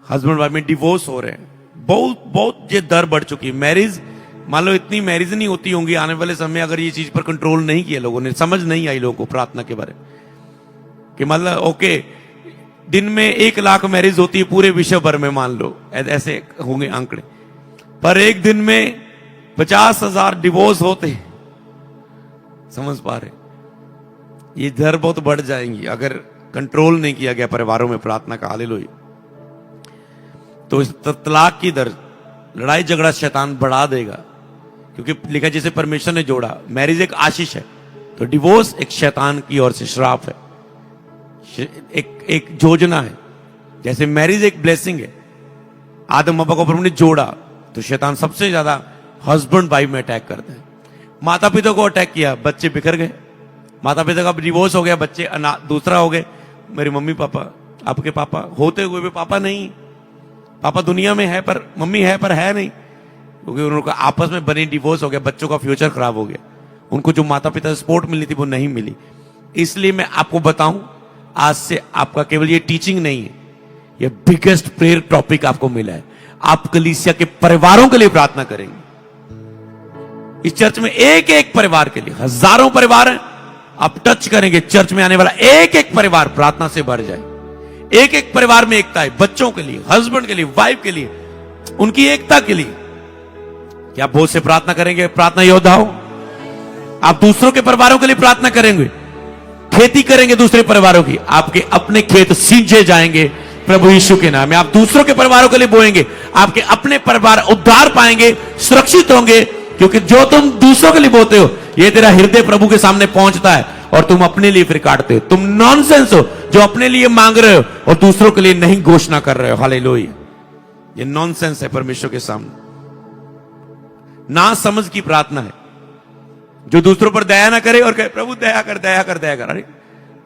हस्बैंड वाइफ में डिवोर्स हो रहे हैं। बहुत बहुत ये दर बढ़ चुकी है। मैरिज, मान लो इतनी मैरिज नहीं होती होंगी आने वाले समय अगर ये चीज पर कंट्रोल नहीं किया लोगों ने, समझ नहीं आई लोगों को प्रार्थना के बारे में कि मतलब ओके दिन में 1 लाख मैरिज होती है पूरे विश्व भर में, मान लो ऐसे होंगे आंकड़े, पर एक दिन में 50,000 डिवोर्स होते। समझ पा रहे? ये दर बहुत बढ़ जाएंगी अगर कंट्रोल नहीं किया गया परिवारों में प्रार्थना का। हालेलुया। तो इस तलाक की दर, लड़ाई झगड़ा शैतान बढ़ा देगा, क्योंकि लिखा जैसे परमेश्वर ने जोड़ा, मैरिज एक आशीष है तो डिवोर्स एक शैतान की ओर से श्राप है, एक योजना है। जैसे मैरिज एक ब्लेसिंग है, आदम अब्बा को प्रभु ने जोड़ा तो शैतान सबसे ज्यादा हस्बैंड वाइफ में अटैक करते हैं। माता पिता को अटैक किया, बच्चे बिखर गए, माता पिता का डिवोर्स हो गया, बच्चे दूसरा हो गए। मेरे मम्मी पापा, आपके पापा होते हुए भी पापा नहीं, पापा दुनिया में है पर मम्मी है पर है नहीं, क्योंकि उनका आपस में बनी डिवोर्स हो गया, बच्चों का फ्यूचर खराब हो गया, उनको जो माता पिता से सपोर्ट मिलनी थी वो नहीं मिली। इसलिए मैं आपको बताऊं, आज से आपका केवल ये टीचिंग नहीं है, ये बिगेस्ट प्रेयर टॉपिक आपको मिला है। आप कलीसिया के परिवारों के लिए प्रार्थना करेंगे। इस चर्च में एक एक परिवार के लिए, हजारों परिवार हैं, आप टच करेंगे, चर्च में आने वाला एक एक परिवार प्रार्थना से भर जाए। एक एक परिवार में एकता है, बच्चों के लिए, हस्बैंड के लिए, वाइफ के लिए, उनकी एकता के लिए। क्या आप बहुत से प्रार्थना करेंगे? प्रार्थना योद्धा हो आप। दूसरों के परिवारों के लिए प्रार्थना करेंगे, खेती करेंगे दूसरे परिवारों की, आपके अपने खेत सींचे जाएंगे प्रभु यीशु के नाम में। आप दूसरों के परिवारों के लिए बोएंगे, आपके अपने परिवार उद्धार पाएंगे, सुरक्षित होंगे, क्योंकि जो तुम दूसरों के लिए बोते हो ये तेरा हृदय प्रभु के सामने पहुंचता है और तुम अपने लिए फिर काटते हो। तुम नॉनसेंस हो जो अपने लिए मांग रहे हो और दूसरों के लिए नहीं घोषणा कर रहे हो। हालेलुया। ये नॉनसेंस है परमेश्वर के सामने, ना समझ की प्रार्थना है। जो दूसरों पर दया ना करे और कहे प्रभु दया कर दया कर दया कर। अरे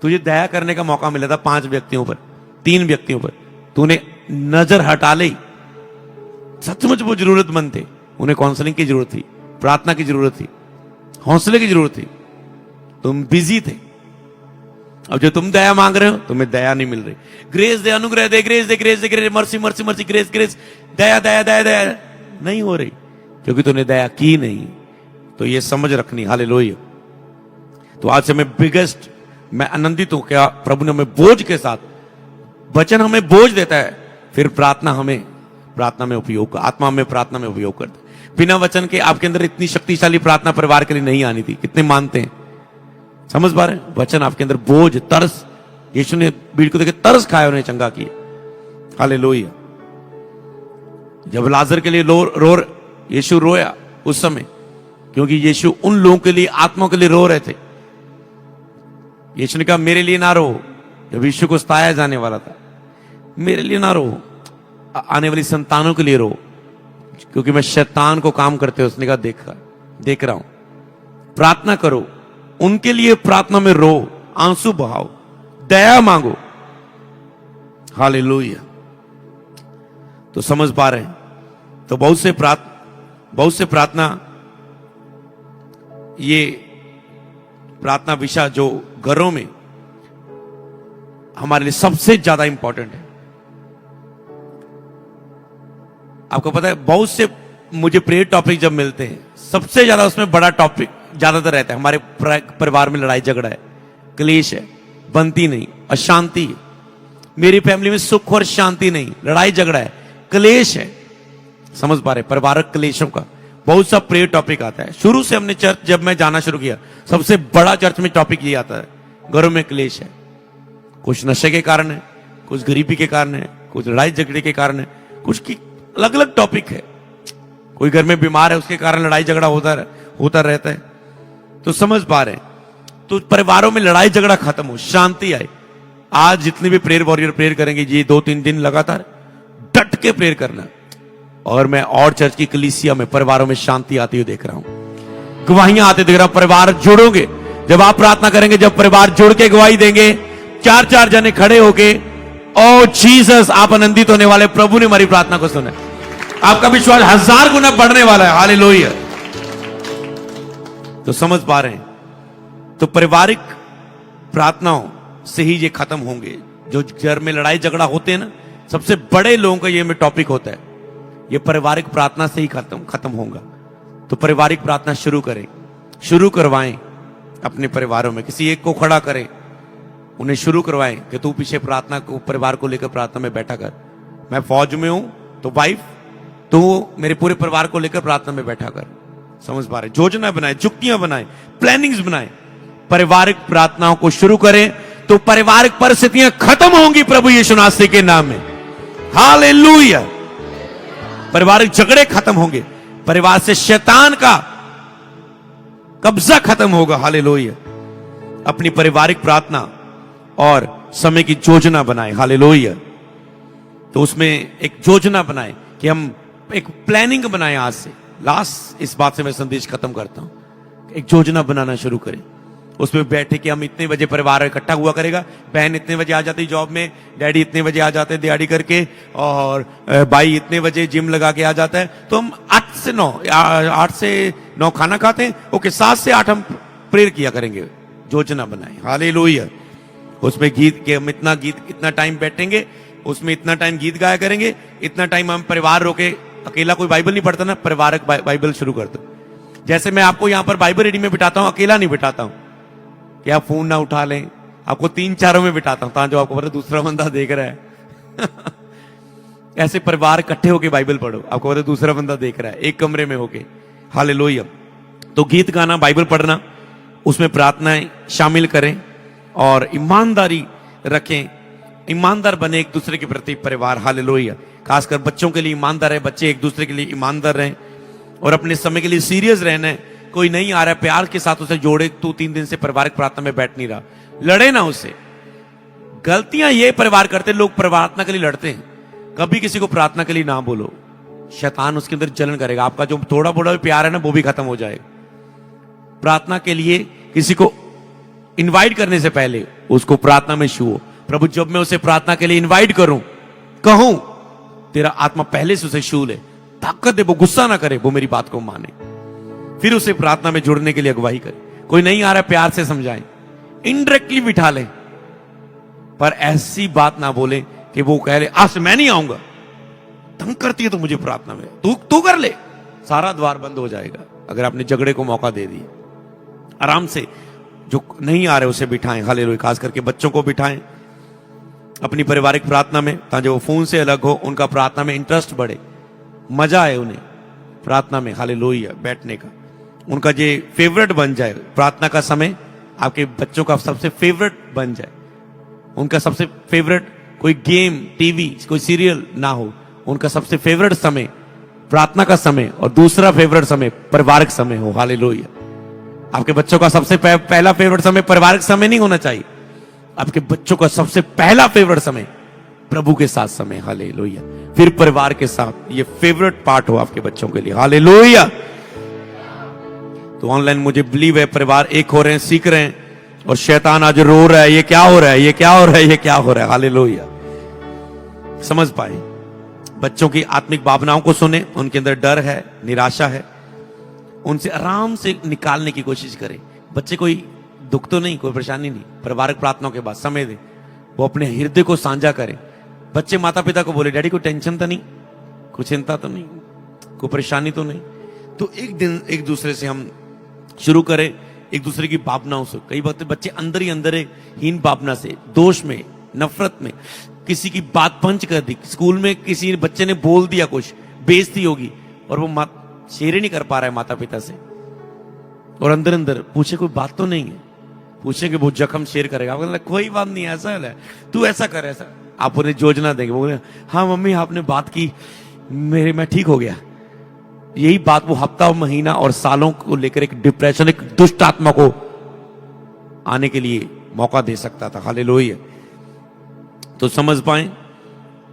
तुझे दया करने का मौका मिला था 5 व्यक्तियों पर, 3 व्यक्तियों पर, तूने नजर हटा ली। सचमुच वो जरूरतमंद थे, उन्हें काउंसलिंग की जरूरत थी, प्रार्थना की जरूरत थी, हौसले की जरूरत थी। तुम बिजी थे। अब जो तुम दया मांग रहे हो तुम्हें दया नहीं मिल रही। ग्रेस दे, अनुग्रह दे, ग्रेस दे, ग्रेस दे, grace, mercy mercy mercy, grace grace, दया दया दया दया नहीं हो रही क्योंकि तूने दया की नहीं। तो ये समझ रखनी। हालेलुया। तो आज से मैं आनंदित हूं क्या प्रभु ने हमें बोझ के साथ, वचन हमें बोझ देता है, फिर प्रार्थना में उपयोग, आत्मा में प्रार्थना में उपयोग करता है। बिना वचन के आपके अंदर इतनी शक्तिशाली प्रार्थना परिवार के लिए नहीं आनी थी। कितने मानते हैं? समझ पा रहे हैं? वचन आपके अंदर बोझ, तरस, यीशु ने भीड़ को देखे तरस खाया, उन्हें चंगा किया। हालेलुया। जब लाजर के लिए यीशु रोया उस समय, क्योंकि यीशु उन लोगों के लिए, आत्मा के लिए रो रहे थे। यीशु ने कहा मेरे लिए ना रो। जब यीशु को सताया जाने वाला था, मेरे लिए ना रो, आने वाली संतानों के लिए रो, क्योंकि मैं शैतान को काम करते हुए, उसने कहा देख रहा हूं। प्रार्थना करो, उनके लिए प्रार्थना में रो, आंसू बहाओ, दया मांगो। हालेलुया। तो समझ पा रहे हैं? तो बहुत से प्रार्थना, ये प्रार्थना विषय जो घरों में हमारे लिए सबसे ज्यादा इंपॉर्टेंट है। आपको पता है बहुत से मुझे प्रेयर टॉपिक जब मिलते हैं, सबसे ज्यादा उसमें बड़ा टॉपिक ज्यादातर रहता है हमारे परिवार में लड़ाई झगड़ा है, क्लेश है, बनती नहीं, अशांति है, मेरी फैमिली में सुख और शांति नहीं, लड़ाई झगड़ा है, क्लेश है। समझ पा रहे? परिवारक क्लेशों का बहुत सा प्रेयर टॉपिक आता है। शुरू से हमने चर्च जब मैं जाना शुरू किया, सबसे बड़ा चर्च में टॉपिक ये आता है, घरों में क्लेश है। कुछ नशे के कारण है, कुछ गरीबी के कारण है, कुछ लड़ाई झगड़े के कारण है, कुछ की अलग अलग टॉपिक है। कोई घर में बीमार है, उसके कारण लड़ाई झगड़ा होता रहता है। तो समझ पा रहे हैं? तो परिवारों में लड़ाई झगड़ा खत्म हो, शांति आए। आज जितने भी प्रेयर वॉरियर प्रेयर करेंगे, ये 2-3 दिन लगातार डट के प्रेयर करना। और मैं और चर्च की कलीसिया में परिवारों में शांति आती हुई देख रहा हूं, गवाहियां आते देख रहा हूं। परिवार जुड़ोगे जब आप प्रार्थना करेंगे, जब परिवार जुड़ के गवाही देंगे, 4-4 जने खड़े होके, ओ जीसस, आप आनंदित होने वाले, प्रभु ने हमारी प्रार्थना को सुना। आपका विश्वास 1000 गुना बढ़ने वाला है। हालेलुया। तो समझ पा रहे हैं? तो पारिवारिक प्रार्थनाओं से ही ये खत्म होंगे। जो घर में लड़ाई झगड़ा होते हैं ना, सबसे बड़े लोगों का ये में टॉपिक होता है, ये पारिवारिक प्रार्थना से ही खत्म होगा। तो पारिवारिक प्रार्थना शुरू करवाएं अपने परिवारों में। किसी एक को खड़ा करें, उन्हें शुरू करवाएं कि तू पीछे प्रार्थना को, परिवार को लेकर प्रार्थना में बैठा कर। मैं फौज में हूं तो वाइफ, तू मेरे पूरे परिवार को लेकर प्रार्थना में बैठा कर। समझ पा रहे? योजना बनाए, जुक्तियां बनाए, प्लानिंग्स बनाए, पारिवारिक प्रार्थनाओं को शुरू करें तो पारिवारिक परिस्थितियां खत्म होंगी प्रभु यीशु मसीह के नाम में। हालेलुया। पारिवारिक झगड़े खत्म होंगे, परिवार से शैतान का कब्जा खत्म होगा। हालेलुया। अपनी पारिवारिक प्रार्थना और समय की योजना बनाए। हालेलुया। तो उसमें एक योजना बनाए कि हम एक प्लानिंग बनाए। आज से लास्ट इस बात से मैं संदेश खत्म करता हूं, एक योजना बनाना शुरू करें। उसमें बैठे कि हम इतने बजे परिवार इकट्ठा हुआ करेगा, बहन इतने बजे आ जाती जॉब में, डैडी इतने बजे आ जाते दिहाड़ी करके, और भाई इतने बजे जिम लगा के आ जाता है। तो हम 8 से 9 खाना खाते हैं, ओके 7 से 8 हम प्रेयर किया करेंगे। योजना बनाए। हालेलुया। उसमें गीत के हम इतना टाइम बैठेंगे, उसमें इतना टाइम गीत गाया करेंगे, इतना टाइम हम परिवार रोके। अकेला कोई बाइबल नहीं पढ़ता ना, परिवारक बाइबल शुरू कर दो। जैसे मैं आपको यहां पर बाइबल रीडिंग में बिठाता हूं, अकेला नहीं बिठाता हूं कि आप फोन ना उठा लें, आपको 3-4 में बिठाता हूं, जो आपको पता दूसरा बंदा देख रहा है। ऐसे परिवार इकट्ठे होके बाइबल पढ़ो, आपको पता दूसरा बंदा देख रहा है, एक कमरे में होके। हालेलुया। तो गीत गाना, बाइबल पढ़ना, उसमें प्रार्थनाएं शामिल करें और ईमानदारी रखें, ईमानदार बने एक दूसरे के प्रति परिवार। हालेलुया। खासकर बच्चों के लिए ईमानदार है, बच्चे एक दूसरे के लिए ईमानदार रहें और अपने समय के लिए सीरियस रहना है कोई नहीं आ रहा है, प्यार के साथ उसे जोड़े। तू 3 दिन से पारिवारिक प्रार्थना में बैठ नहीं रहा, लड़े ना उससे। गलतियां ये परिवार करते, लोग प्रार्थना के लिए लड़ते हैं। कभी किसी को प्रार्थना के लिए ना बोलो, शैतान उसके अंदर जलन करेगा। आपका जो थोड़ा बोड़ा भी प्यार है ना, वो भी खत्म हो जाएगा। प्रार्थना के लिए किसी को इनवाइट करने से पहले उसको प्रार्थना में छुओ। प्रभु, जब मैं उसे प्रार्थना के लिए इनवाइट करूं, कहूं, तेरा आत्मा पहले से उसे छू ले, ताकत दे, वो गुस्सा ना करे, वो मेरी बात को माने। फिर उसे प्रार्थना में जुड़ने के लिए अगुवाई करे। कोई नहीं आ रहा, प्यार से समझाएं, इनडायरेक्टली बिठा लें, पर ऐसी बात ना बोले कि वो कह ले आज से मैं नहीं आऊंगा, तंग करती है तो मुझे प्रार्थना में, तू कर ले। सारा द्वार बंद हो जाएगा अगर आपने झगड़े को मौका दे दिया। आराम से जो नहीं आ रहे उसे बिठाएं। हालेलुया। खास करके बच्चों को बिठाएं अपनी पारिवारिक प्रार्थना में, ताकि वो फोन से अलग हो, उनका प्रार्थना में इंटरेस्ट बढ़े, मजा आए उन्हें प्रार्थना में। हालेलुया बैठने का उनका जो फेवरेट बन जाए। प्रार्थना का समय आपके बच्चों का सबसे फेवरेट बन जाए। उनका सबसे फेवरेट कोई गेम, टीवी, कोई सीरियल ना हो। उनका सबसे फेवरेट समय प्रार्थना का समय, और दूसरा फेवरेट समय पारिवारिक समय हो। हालेलुया। आपके बच्चों का सबसे पहला फेवरेट समय पारिवारिक समय नहीं होना चाहिए। आपके बच्चों का सबसे पहला फेवरेट समय प्रभु के साथ समय। हालेलुया। फिर परिवार के साथ, ये फेवरेट पार्ट हो आपके बच्चों के लिए। हालेलुया। तो ऑनलाइन मुझे बिलीव है परिवार एक हो रहे हैं, सीख रहे हैं, और शैतान आज रो रहा है, ये क्या हो रहा है, ये क्या हो रहा है, ये क्या हो रहा है। हालेलुया। समझ पाए, बच्चों की आत्मिक भावनाओं को सुने, उनके अंदर डर है, निराशा है, उनसे आराम से निकालने की कोशिश करें। बच्चे कोई दुख तो नहीं, कोई परेशानी नहीं, पारिवारिक प्रार्थनाओं के बाद समय दें, वो अपने हृदय को साझा करें। बच्चे माता पिता को बोले, डैडी कोई टेंशन तो नहीं, कोई चिंता तो नहीं, कोई परेशानी तो नहीं। तो एक दिन एक दूसरे से हम शुरू करें, एक दूसरे की भावनाओं से। कई बार बच्चे अंदर ही अंदर हीन भावना से, दोष में, नफरत में, किसी की बात पंच कर दी, स्कूल में किसी बच्चे ने बोल दिया कुछ, बेइज्जती होगी, और वो शेयर ही नहीं कर पा रहा है माता पिता से, और अंदर अंदर पूछे कोई बात तो नहीं है, पूछे कि वो जख्म शेयर करेगा, बोला कोई बात नहीं, ऐसा है, तू ऐसा कर, ऐसा। आप उन्हें योजना देंगे, बोले हाँ मम्मी आपने बात की, मैं ठीक हो गया। यही बात वो हफ्ता, महीना और सालों को लेकर एक डिप्रेशन, एक दुष्ट आत्मा को आने के लिए मौका दे सकता था। हालेलुया। तो समझ पाए,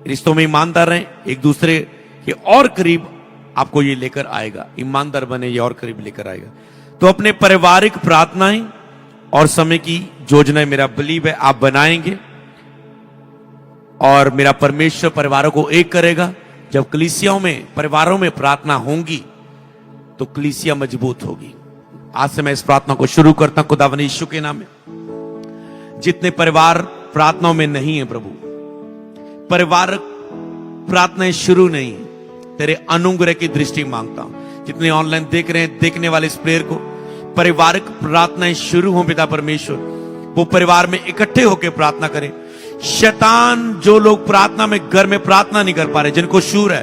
रिश्तों में ईमानदार रहें, एक दूसरे के और करीब आपको ये लेकर आएगा। ईमानदार बने, ये और करीब लेकर आएगा। तो अपने पारिवारिक प्रार्थनाएं और समय की योजनाएं मेरा बिलीव है आप बनाएंगे, और मेरा परमेश्वर परिवारों को एक करेगा। जब कलीसियाओं में, परिवारों में प्रार्थना होंगी तो कलीसिया मजबूत होगी। आज से मैं इस प्रार्थना को शुरू करता हूं खुदावंद यीशु के नाम में। जितने परिवार प्रार्थनाओं में नहीं है प्रभु, परिवार प्रार्थनाएं शुरू नहीं, तेरे अनुग्रह की दृष्टि मांगता हूं। जितने ऑनलाइन देख रहे हैं, देखने वाले इस प्रेयर को, पारिवारिक प्रार्थनाएं शुरू हो पिता परमेश्वर, वो परिवार में इकट्ठे होकर प्रार्थना करें। शैतान, जो लोग प्रार्थना में, घर में प्रार्थना नहीं कर पा रहे, जिनको शूर है,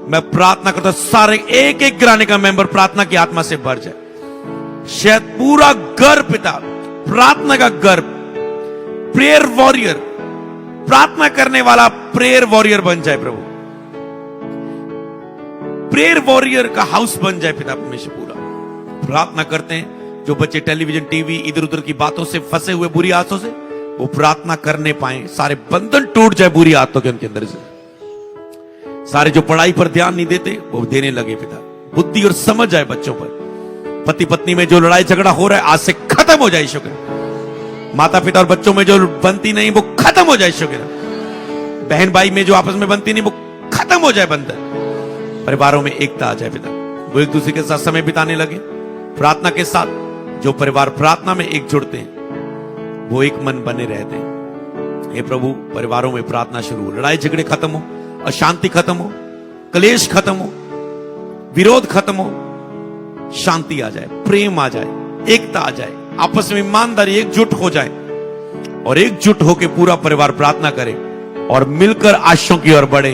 मैं प्रार्थना करता हूं सारे एक एक गिराने का मेंबर प्रार्थना की आत्मा से भर जाए। शायद पूरा घर पिता, प्रार्थना का घर, प्रेयर वॉरियर, प्रार्थना करने वाला प्रेयर वॉरियर बन जाए प्रभु। प्रेयर वॉरियर का हाउस बन जाए पिता परमेश्वर। पूरा प्रार्थना करते हैं। जो बच्चे टेलीविजन, टीवी, इधर उधर की बातों से फंसे हुए, बुरी आदतों से, वो प्रार्थना करने पाए, सारे बंधन टूट जाए बुरी आदतों के उनके अंदर से। सारे जो पढ़ाई पर ध्यान नहीं देते वो देने लगे पिता, बुद्धि और समझ आए बच्चों पर। पति पत्नी में जो लड़ाई झगड़ा हो रहा है आज से खत्म हो जाए शुक्र। माता पिता और बच्चों में जो बनती नहीं वो खत्म हो जाए शुक्र। बहन भाई में जो आपस में बनती नहीं वो खत्म हो जाए बंधन। परिवारों में एकता आ जाए पिता, वो एक दूसरे के साथ समय बिताने लगे प्रार्थना के साथ। जो परिवार प्रार्थना में एक जुड़ते हैं वो एक मन बने रहते हैं। हे प्रभु, परिवारों में प्रार्थना शुरू हो, लड़ाई झगड़े खत्म हो, अशांति खत्म हो, क्लेश खत्म हो, विरोध खत्म हो, शांति आ जाए, प्रेम आ जाए, एकता आ जाए, आपस में ईमानदारी, एकजुट हो जाए, और एकजुट होकर पूरा परिवार प्रार्थना करे और मिलकर आशीषों की ओर बढ़े।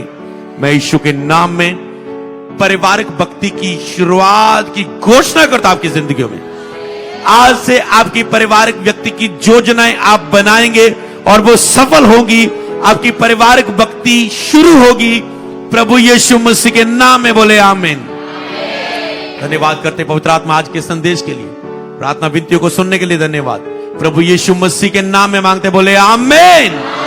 मैं यीशु के नाम में पारिवारिक भक्ति की शुरुआत की घोषणा करता आपकी जिंदगियों में। आज से आपकी पारिवारिक व्यक्ति की योजनाएं आप बनाएंगे और वो सफल होगी। आपकी पारिवारिक भक्ति शुरू होगी। प्रभु यीशु मसीह के नाम में बोले आमीन। धन्यवाद करते हैं पवित्र आत्मा आज के संदेश के लिए, प्रार्थना विनतियों को सुनने के लिए धन्यवाद। प्रभु यीशु मसीह के नाम में मांगते बोले आमीन।